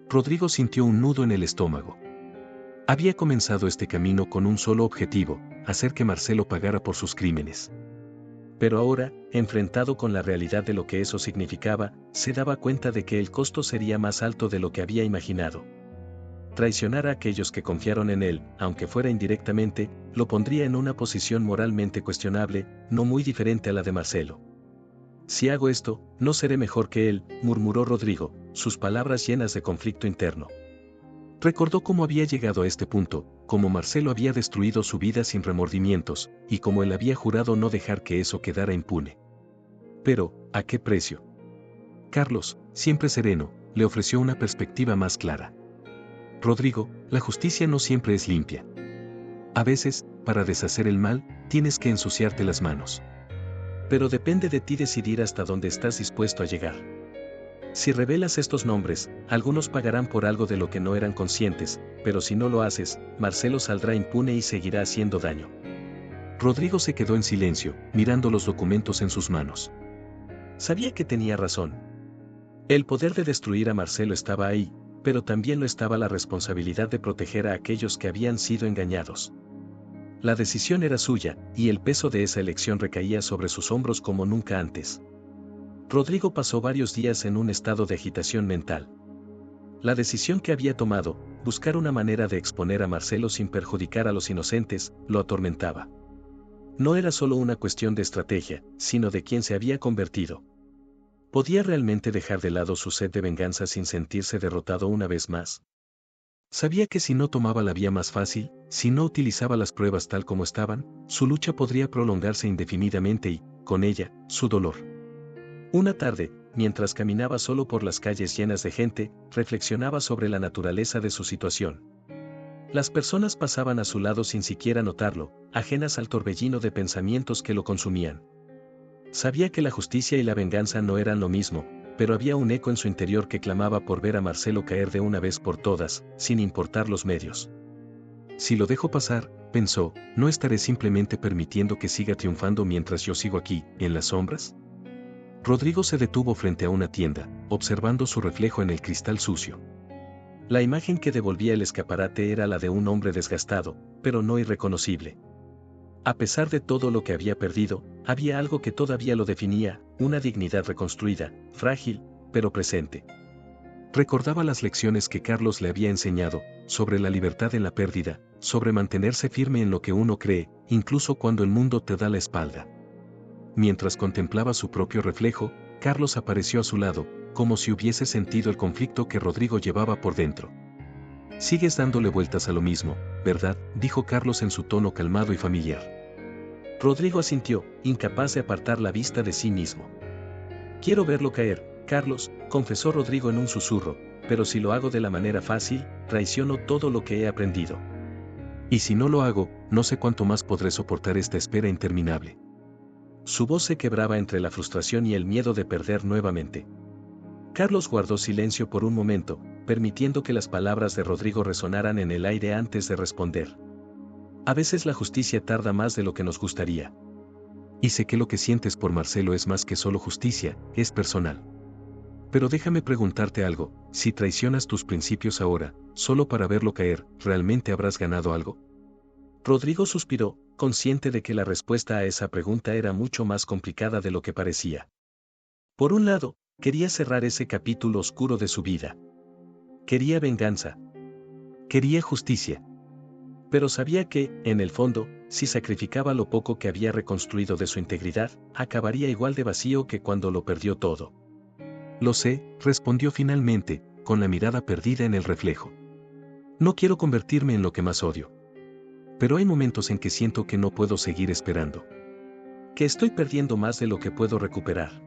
Speaker 1: Rodrigo sintió un nudo en el estómago. Había comenzado este camino con un solo objetivo, hacer que Marcelo pagara por sus crímenes. Pero ahora, enfrentado con la realidad de lo que eso significaba, se daba cuenta de que el costo sería más alto de lo que había imaginado. Traicionar a aquellos que confiaron en él, aunque fuera indirectamente, lo pondría en una posición moralmente cuestionable, no muy diferente a la de Marcelo. Si hago esto, no seré mejor que él, murmuró Rodrigo, sus palabras llenas de conflicto interno. Recordó cómo había llegado a este punto, cómo Marcelo había destruido su vida sin remordimientos, y cómo él había jurado no dejar que eso quedara impune. Pero, ¿a qué precio? Carlos, siempre sereno, le ofreció una perspectiva más clara. Rodrigo, la justicia no siempre es limpia. A veces, para deshacer el mal, tienes que ensuciarte las manos. Pero depende de ti decidir hasta dónde estás dispuesto a llegar. Si revelas estos nombres, algunos pagarán por algo de lo que no eran conscientes, pero si no lo haces, Marcelo saldrá impune y seguirá haciendo daño. Rodrigo se quedó en silencio, mirando los documentos en sus manos. Sabía que tenía razón. El poder de destruir a Marcelo estaba ahí, pero también lo estaba la responsabilidad de proteger a aquellos que habían sido engañados. La decisión era suya, y el peso de esa elección recaía sobre sus hombros como nunca antes. Rodrigo pasó varios días en un estado de agitación mental. La decisión que había tomado, buscar una manera de exponer a Marcelo sin perjudicar a los inocentes, lo atormentaba. No era solo una cuestión de estrategia, sino de quién se había convertido. ¿Podía realmente dejar de lado su sed de venganza sin sentirse derrotado una vez más? Sabía que si no tomaba la vía más fácil, si no utilizaba las pruebas tal como estaban, su lucha podría prolongarse indefinidamente y, con ella, su dolor. Una tarde, mientras caminaba solo por las calles llenas de gente, reflexionaba sobre la naturaleza de su situación. Las personas pasaban a su lado sin siquiera notarlo, ajenas al torbellino de pensamientos que lo consumían. Sabía que la justicia y la venganza no eran lo mismo, pero había un eco en su interior que clamaba por ver a Marcelo caer de una vez por todas, sin importar los medios. Si lo dejo pasar, pensó, ¿no estaré simplemente permitiendo que siga triunfando mientras yo sigo aquí, en las sombras? Rodrigo se detuvo frente a una tienda, observando su reflejo en el cristal sucio. La imagen que devolvía el escaparate era la de un hombre desgastado, pero no irreconocible. A pesar de todo lo que había perdido, había algo que todavía lo definía, una dignidad reconstruida, frágil, pero presente. Recordaba las lecciones que Carlos le había enseñado, sobre la libertad en la pérdida, sobre mantenerse firme en lo que uno cree, incluso cuando el mundo te da la espalda. Mientras contemplaba su propio reflejo, Carlos apareció a su lado, como si hubiese sentido el conflicto que Rodrigo llevaba por dentro. «Sigues dándole vueltas a lo mismo, ¿verdad?», dijo Carlos en su tono calmado y familiar. Rodrigo asintió, incapaz de apartar la vista de sí mismo. «Quiero verlo caer, Carlos», confesó Rodrigo en un susurro, «pero si lo hago de la manera fácil, traiciono todo lo que he aprendido. Y si no lo hago, no sé cuánto más podré soportar esta espera interminable». Su voz se quebraba entre la frustración y el miedo de perder nuevamente. Carlos guardó silencio por un momento, permitiendo que las palabras de Rodrigo resonaran en el aire antes de responder. «A veces la justicia tarda más de lo que nos gustaría. Y sé que lo que sientes por Marcelo es más que solo justicia, es personal. Pero déjame preguntarte algo, si traicionas tus principios ahora, solo para verlo caer, ¿realmente habrás ganado algo?». Rodrigo suspiró, consciente de que la respuesta a esa pregunta era mucho más complicada de lo que parecía. Por un lado, quería cerrar ese capítulo oscuro de su vida. Quería venganza. Quería justicia. Pero sabía que, en el fondo, si sacrificaba lo poco que había reconstruido de su integridad, acabaría igual de vacío que cuando lo perdió todo. «Lo sé», respondió finalmente, con la mirada perdida en el reflejo. «No quiero convertirme en lo que más odio. Pero hay momentos en que siento que no puedo seguir esperando. Que estoy perdiendo más de lo que puedo recuperar».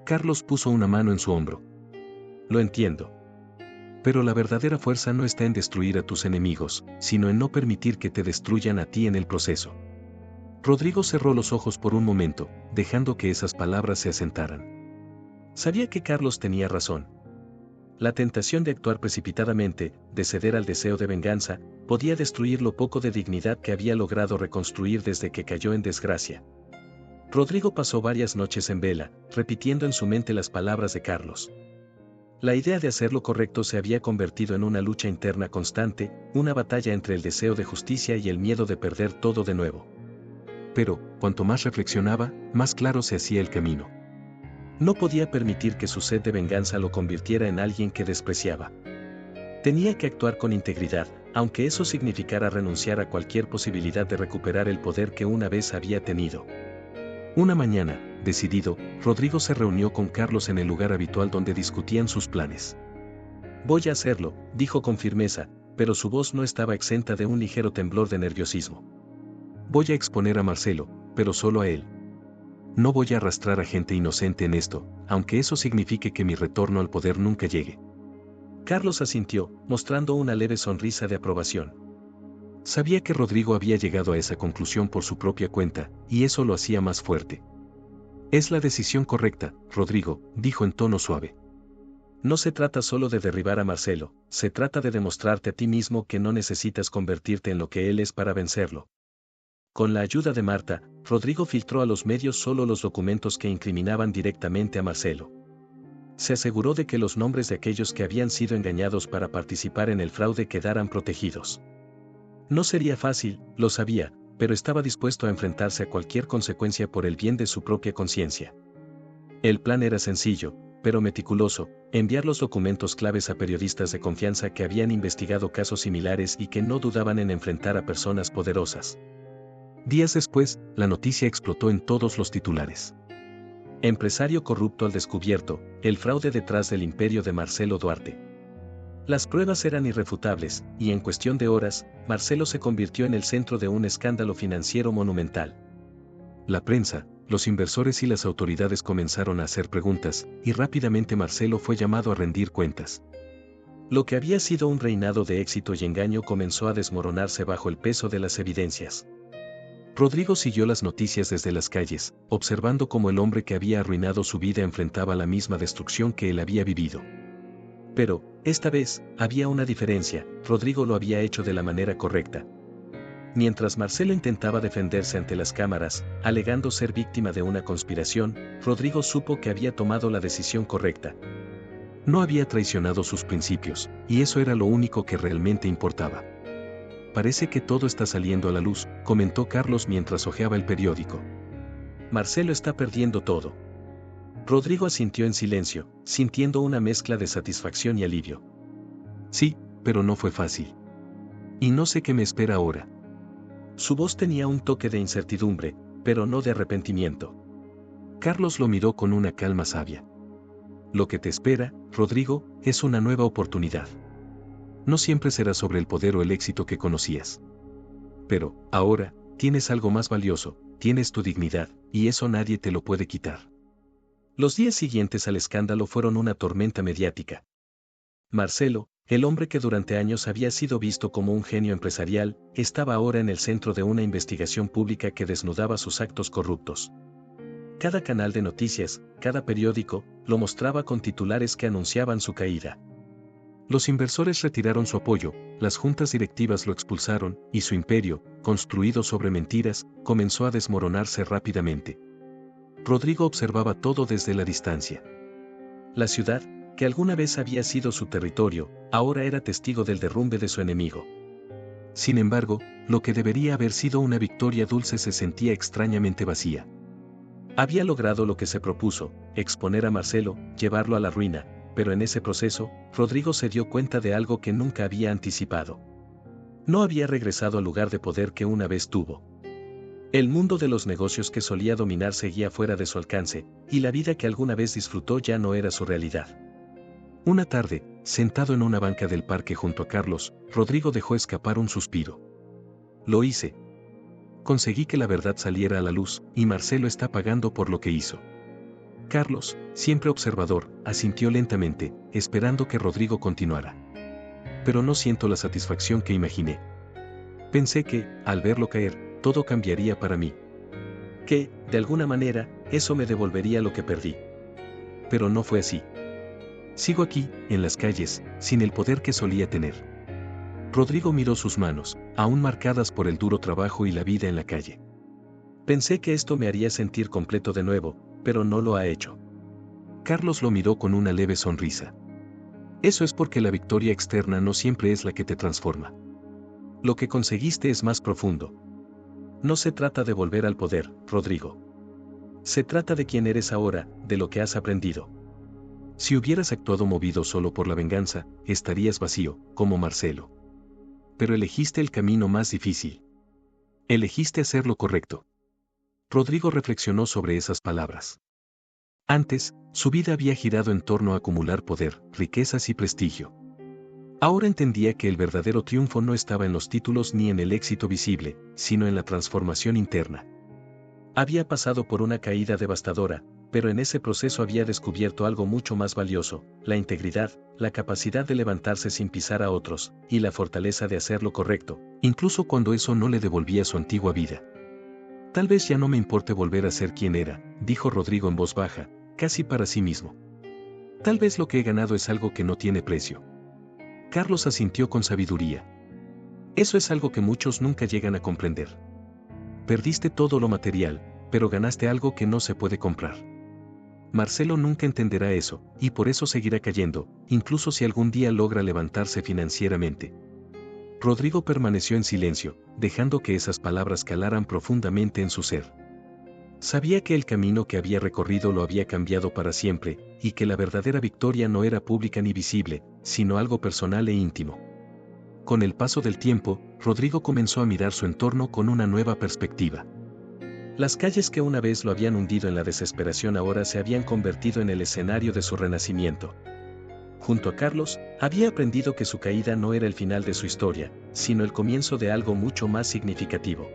Speaker 1: Carlos puso una mano en su hombro. «Lo entiendo. Pero la verdadera fuerza no está en destruir a tus enemigos, sino en no permitir que te destruyan a ti en el proceso». Rodrigo cerró los ojos por un momento, dejando que esas palabras se asentaran. Sabía que Carlos tenía razón. La tentación de actuar precipitadamente, de ceder al deseo de venganza, podía destruir lo poco de dignidad que había logrado reconstruir desde que cayó en desgracia. Rodrigo pasó varias noches en vela, repitiendo en su mente las palabras de Carlos. La idea de hacer lo correcto se había convertido en una lucha interna constante, una batalla entre el deseo de justicia y el miedo de perder todo de nuevo. Pero, cuanto más reflexionaba, más claro se hacía el camino. No podía permitir que su sed de venganza lo convirtiera en alguien que despreciaba. Tenía que actuar con integridad, aunque eso significara renunciar a cualquier posibilidad de recuperar el poder que una vez había tenido. Una mañana, decidido, Rodrigo se reunió con Carlos en el lugar habitual donde discutían sus planes. «Voy a hacerlo», dijo con firmeza, pero su voz no estaba exenta de un ligero temblor de nerviosismo. «Voy a exponer a Marcelo, pero solo a él. No voy a arrastrar a gente inocente en esto, aunque eso signifique que mi retorno al poder nunca llegue». Carlos asintió, mostrando una leve sonrisa de aprobación. Sabía que Rodrigo había llegado a esa conclusión por su propia cuenta, y eso lo hacía más fuerte. «Es la decisión correcta, Rodrigo», dijo en tono suave. «No se trata solo de derribar a Marcelo, se trata de demostrarte a ti mismo que no necesitas convertirte en lo que él es para vencerlo». Con la ayuda de Marta, Rodrigo filtró a los medios solo los documentos que incriminaban directamente a Marcelo. Se aseguró de que los nombres de aquellos que habían sido engañados para participar en el fraude quedaran protegidos. No sería fácil, lo sabía, pero estaba dispuesto a enfrentarse a cualquier consecuencia por el bien de su propia conciencia. El plan era sencillo, pero meticuloso: enviar los documentos claves a periodistas de confianza que habían investigado casos similares y que no dudaban en enfrentar a personas poderosas. Días después, la noticia explotó en todos los titulares. Empresario corrupto al descubierto, el fraude detrás del imperio de Marcelo Duarte. Las pruebas eran irrefutables, y en cuestión de horas, Marcelo se convirtió en el centro de un escándalo financiero monumental. La prensa, los inversores y las autoridades comenzaron a hacer preguntas, y rápidamente Marcelo fue llamado a rendir cuentas. Lo que había sido un reinado de éxito y engaño comenzó a desmoronarse bajo el peso de las evidencias. Rodrigo siguió las noticias desde las calles, observando cómo el hombre que había arruinado su vida enfrentaba la misma destrucción que él había vivido. Pero, esta vez, había una diferencia: Rodrigo lo había hecho de la manera correcta. Mientras Marcelo intentaba defenderse ante las cámaras, alegando ser víctima de una conspiración, Rodrigo supo que había tomado la decisión correcta. No había traicionado sus principios, y eso era lo único que realmente importaba. «Parece que todo está saliendo a la luz», comentó Carlos mientras hojeaba el periódico. «Marcelo está perdiendo todo». Rodrigo asintió en silencio, sintiendo una mezcla de satisfacción y alivio. «Sí, pero no fue fácil. Y no sé qué me espera ahora». Su voz tenía un toque de incertidumbre, pero no de arrepentimiento. Carlos lo miró con una calma sabia. «Lo que te espera, Rodrigo, es una nueva oportunidad. No siempre será sobre el poder o el éxito que conocías. Pero, ahora, tienes algo más valioso, tienes tu dignidad, y eso nadie te lo puede quitar». Los días siguientes al escándalo fueron una tormenta mediática. Marcelo, el hombre que durante años había sido visto como un genio empresarial, estaba ahora en el centro de una investigación pública que desnudaba sus actos corruptos. Cada canal de noticias, cada periódico, lo mostraba con titulares que anunciaban su caída. Los inversores retiraron su apoyo, las juntas directivas lo expulsaron, y su imperio, construido sobre mentiras, comenzó a desmoronarse rápidamente. Rodrigo observaba todo desde la distancia. La ciudad, que alguna vez había sido su territorio, ahora era testigo del derrumbe de su enemigo. Sin embargo, lo que debería haber sido una victoria dulce se sentía extrañamente vacía. Había logrado lo que se propuso: exponer a Marcelo, llevarlo a la ruina, pero en ese proceso, Rodrigo se dio cuenta de algo que nunca había anticipado. No había regresado al lugar de poder que una vez tuvo. El mundo de los negocios que solía dominar seguía fuera de su alcance, y la vida que alguna vez disfrutó ya no era su realidad. Una tarde, sentado en una banca del parque junto a Carlos, Rodrigo dejó escapar un suspiro. «Lo hice. Conseguí que la verdad saliera a la luz, y Marcelo está pagando por lo que hizo». Carlos, siempre observador, asintió lentamente, esperando que Rodrigo continuara. «Pero no siento la satisfacción que imaginé. Pensé que, al verlo caer, todo cambiaría para mí. Que, de alguna manera, eso me devolvería lo que perdí. Pero no fue así. Sigo aquí, en las calles, sin el poder que solía tener. Rodrigo miró sus manos, aún marcadas por el duro trabajo y la vida en la calle. Pensé que esto me haría sentir completo de nuevo, pero no lo ha hecho. Carlos lo miró con una leve sonrisa. Eso es porque la victoria externa no siempre es la que te transforma. Lo que conseguiste es más profundo. No se trata de volver al poder, Rodrigo. Se trata de quién eres ahora, de lo que has aprendido. Si hubieras actuado movido solo por la venganza, estarías vacío, como Marcelo. Pero elegiste el camino más difícil. Elegiste hacer lo correcto. Rodrigo reflexionó sobre esas palabras. Antes, su vida había girado en torno a acumular poder, riquezas y prestigio. Ahora entendía que el verdadero triunfo no estaba en los títulos ni en el éxito visible, sino en la transformación interna. Había pasado por una caída devastadora, pero en ese proceso había descubierto algo mucho más valioso: la integridad, la capacidad de levantarse sin pisar a otros, y la fortaleza de hacer lo correcto, incluso cuando eso no le devolvía su antigua vida. Tal vez ya no me importe volver a ser quien era, dijo Rodrigo en voz baja, casi para sí mismo. Tal vez lo que he ganado es algo que no tiene precio. Carlos asintió con sabiduría. Eso es algo que muchos nunca llegan a comprender. Perdiste todo lo material, pero ganaste algo que no se puede comprar. Marcelo nunca entenderá eso, y por eso seguirá cayendo, incluso si algún día logra levantarse financieramente. Rodrigo permaneció en silencio, dejando que esas palabras calaran profundamente en su ser. Sabía que el camino que había recorrido lo había cambiado para siempre, y que la verdadera victoria no era pública ni visible, sino algo personal e íntimo. Con el paso del tiempo, Rodrigo comenzó a mirar su entorno con una nueva perspectiva. Las calles que una vez lo habían hundido en la desesperación ahora se habían convertido en el escenario de su renacimiento. Junto a Carlos, había aprendido que su caída no era el final de su historia, sino el comienzo de algo mucho más significativo.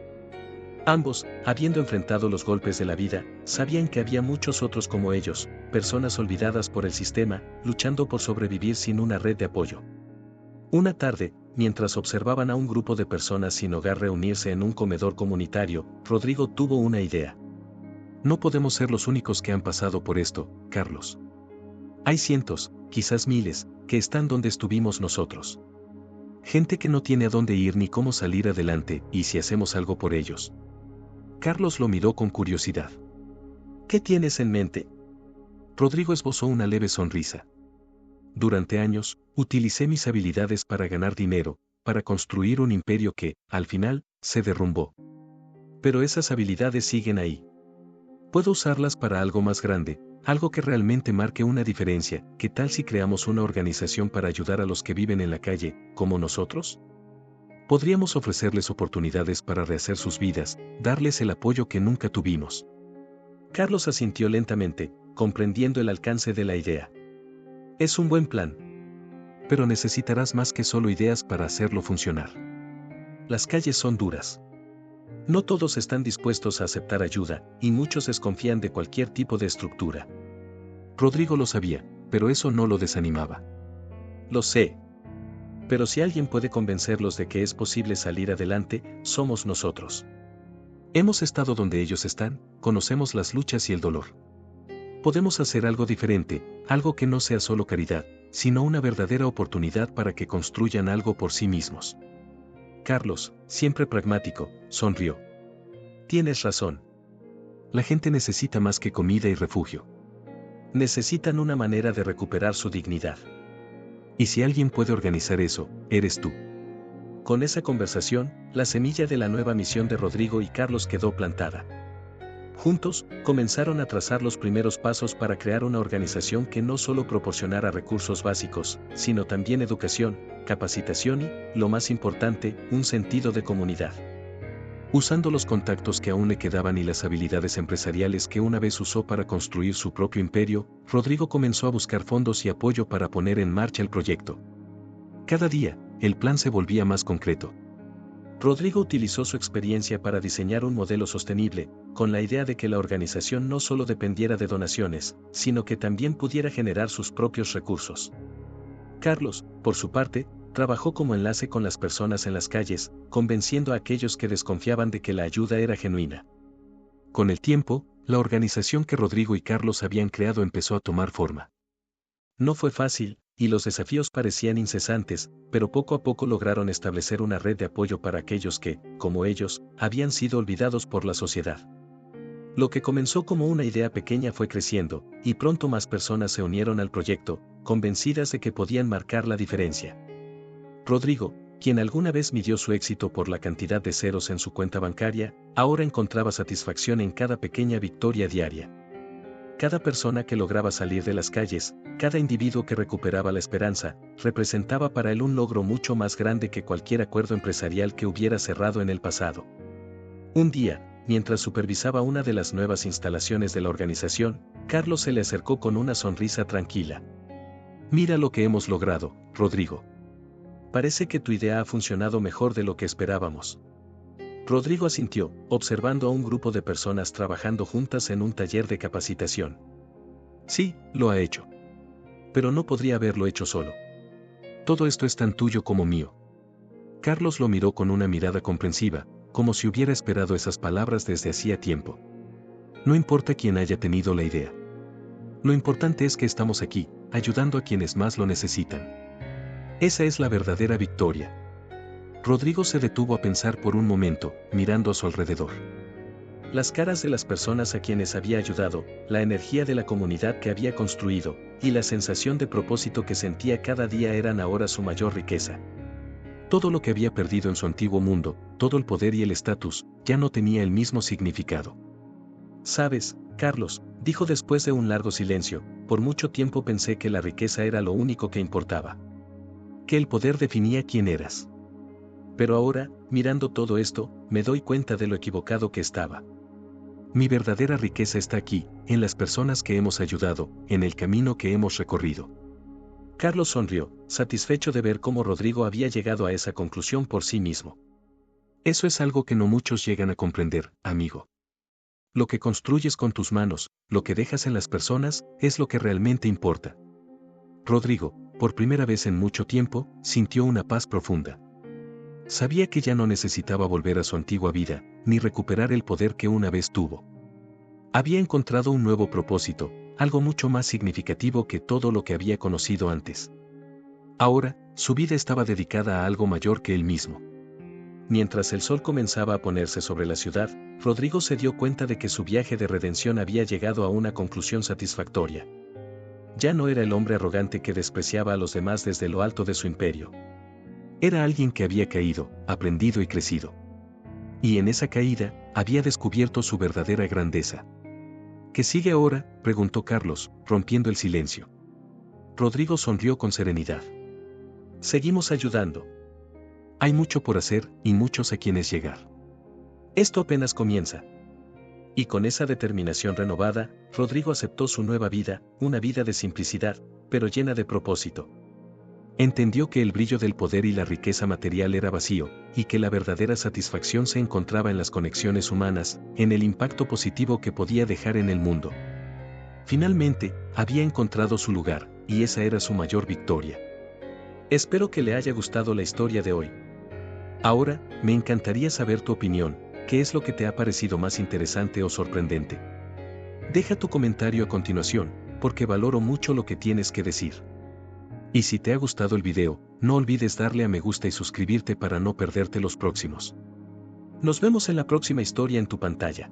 Speaker 1: Ambos, habiendo enfrentado los golpes de la vida, sabían que había muchos otros como ellos, personas olvidadas por el sistema, luchando por sobrevivir sin una red de apoyo. Una tarde, mientras observaban a un grupo de personas sin hogar reunirse en un comedor comunitario, Rodrigo tuvo una idea. No podemos ser los únicos que han pasado por esto, Carlos. Hay cientos, quizás miles, que están donde estuvimos nosotros. Gente que no tiene a dónde ir ni cómo salir adelante, ¿y si hacemos algo por ellos? Carlos lo miró con curiosidad. ¿Qué tienes en mente? Rodrigo esbozó una leve sonrisa. Durante años, utilicé mis habilidades para ganar dinero, para construir un imperio que, al final, se derrumbó. Pero esas habilidades siguen ahí. Puedo usarlas para algo más grande, algo que realmente marque una diferencia. ¿Qué tal si creamos una organización para ayudar a los que viven en la calle, como nosotros? Podríamos ofrecerles oportunidades para rehacer sus vidas, darles el apoyo que nunca tuvimos. Carlos asintió lentamente, comprendiendo el alcance de la idea. Es un buen plan. Pero necesitarás más que solo ideas para hacerlo funcionar. Las calles son duras. No todos están dispuestos a aceptar ayuda, y muchos desconfían de cualquier tipo de estructura. Rodrigo lo sabía, pero eso no lo desanimaba. Lo sé. Pero si alguien puede convencerlos de que es posible salir adelante, somos nosotros. Hemos estado donde ellos están, conocemos las luchas y el dolor. Podemos hacer algo diferente, algo que no sea solo caridad, sino una verdadera oportunidad para que construyan algo por sí mismos. Carlos, siempre pragmático, sonrió. Tienes razón. La gente necesita más que comida y refugio. Necesitan una manera de recuperar su dignidad. Y si alguien puede organizar eso, eres tú. Con esa conversación, la semilla de la nueva misión de Rodrigo y Carlos quedó plantada. Juntos, comenzaron a trazar los primeros pasos para crear una organización que no solo proporcionara recursos básicos, sino también educación, capacitación y, lo más importante, un sentido de comunidad. Usando los contactos que aún le quedaban y las habilidades empresariales que una vez usó para construir su propio imperio, Rodrigo comenzó a buscar fondos y apoyo para poner en marcha el proyecto. Cada día, el plan se volvía más concreto. Rodrigo utilizó su experiencia para diseñar un modelo sostenible, con la idea de que la organización no solo dependiera de donaciones, sino que también pudiera generar sus propios recursos. Carlos, por su parte, trabajó como enlace con las personas en las calles, convenciendo a aquellos que desconfiaban de que la ayuda era genuina. Con el tiempo, la organización que Rodrigo y Carlos habían creado empezó a tomar forma. No fue fácil, y los desafíos parecían incesantes, pero poco a poco lograron establecer una red de apoyo para aquellos que, como ellos, habían sido olvidados por la sociedad. Lo que comenzó como una idea pequeña fue creciendo, y pronto más personas se unieron al proyecto, convencidas de que podían marcar la diferencia. Rodrigo, quien alguna vez midió su éxito por la cantidad de ceros en su cuenta bancaria, ahora encontraba satisfacción en cada pequeña victoria diaria. Cada persona que lograba salir de las calles, cada individuo que recuperaba la esperanza, representaba para él un logro mucho más grande que cualquier acuerdo empresarial que hubiera cerrado en el pasado. Un día, mientras supervisaba una de las nuevas instalaciones de la organización, Carlos se le acercó con una sonrisa tranquila. Mira lo que hemos logrado, Rodrigo. Parece que tu idea ha funcionado mejor de lo que esperábamos. Rodrigo asintió, observando a un grupo de personas trabajando juntas en un taller de capacitación. Sí, lo ha hecho. Pero no podría haberlo hecho solo. Todo esto es tan tuyo como mío. Carlos lo miró con una mirada comprensiva, como si hubiera esperado esas palabras desde hacía tiempo. No importa quién haya tenido la idea. Lo importante es que estamos aquí, ayudando a quienes más lo necesitan. Esa es la verdadera victoria. Rodrigo se detuvo a pensar por un momento, mirando a su alrededor. Las caras de las personas a quienes había ayudado, la energía de la comunidad que había construido, y la sensación de propósito que sentía cada día eran ahora su mayor riqueza. Todo lo que había perdido en su antiguo mundo, todo el poder y el estatus, ya no tenía el mismo significado. ¿Sabes, Carlos?, dijo después de un largo silencio, por mucho tiempo pensé que la riqueza era lo único que importaba. Que el poder definía quién eras. Pero ahora, mirando todo esto, me doy cuenta de lo equivocado que estaba. Mi verdadera riqueza está aquí, en las personas que hemos ayudado, en el camino que hemos recorrido. Carlos sonrió, satisfecho de ver cómo Rodrigo había llegado a esa conclusión por sí mismo. Eso es algo que no muchos llegan a comprender, amigo. Lo que construyes con tus manos, lo que dejas en las personas, es lo que realmente importa. Rodrigo, por primera vez en mucho tiempo, sintió una paz profunda. Sabía que ya no necesitaba volver a su antigua vida, ni recuperar el poder que una vez tuvo. Había encontrado un nuevo propósito, algo mucho más significativo que todo lo que había conocido antes. Ahora, su vida estaba dedicada a algo mayor que él mismo. Mientras el sol comenzaba a ponerse sobre la ciudad, Rodrigo se dio cuenta de que su viaje de redención había llegado a una conclusión satisfactoria. Ya no era el hombre arrogante que despreciaba a los demás desde lo alto de su imperio. Era alguien que había caído, aprendido y crecido. Y en esa caída, había descubierto su verdadera grandeza. ¿Qué sigue ahora?, preguntó Carlos, rompiendo el silencio. Rodrigo sonrió con serenidad. Seguimos ayudando. Hay mucho por hacer, y muchos a quienes llegar. Esto apenas comienza. Y con esa determinación renovada, Rodrigo aceptó su nueva vida, una vida de simplicidad, pero llena de propósito. Entendió que el brillo del poder y la riqueza material era vacío, y que la verdadera satisfacción se encontraba en las conexiones humanas, en el impacto positivo que podía dejar en el mundo. Finalmente, había encontrado su lugar, y esa era su mayor victoria. Espero que le haya gustado la historia de hoy. Ahora, me encantaría saber tu opinión, ¿qué es lo que te ha parecido más interesante o sorprendente? Deja tu comentario a continuación, porque valoro mucho lo que tienes que decir. Y si te ha gustado el video, no olvides darle a me gusta y suscribirte para no perderte los próximos. Nos vemos en la próxima historia en tu pantalla.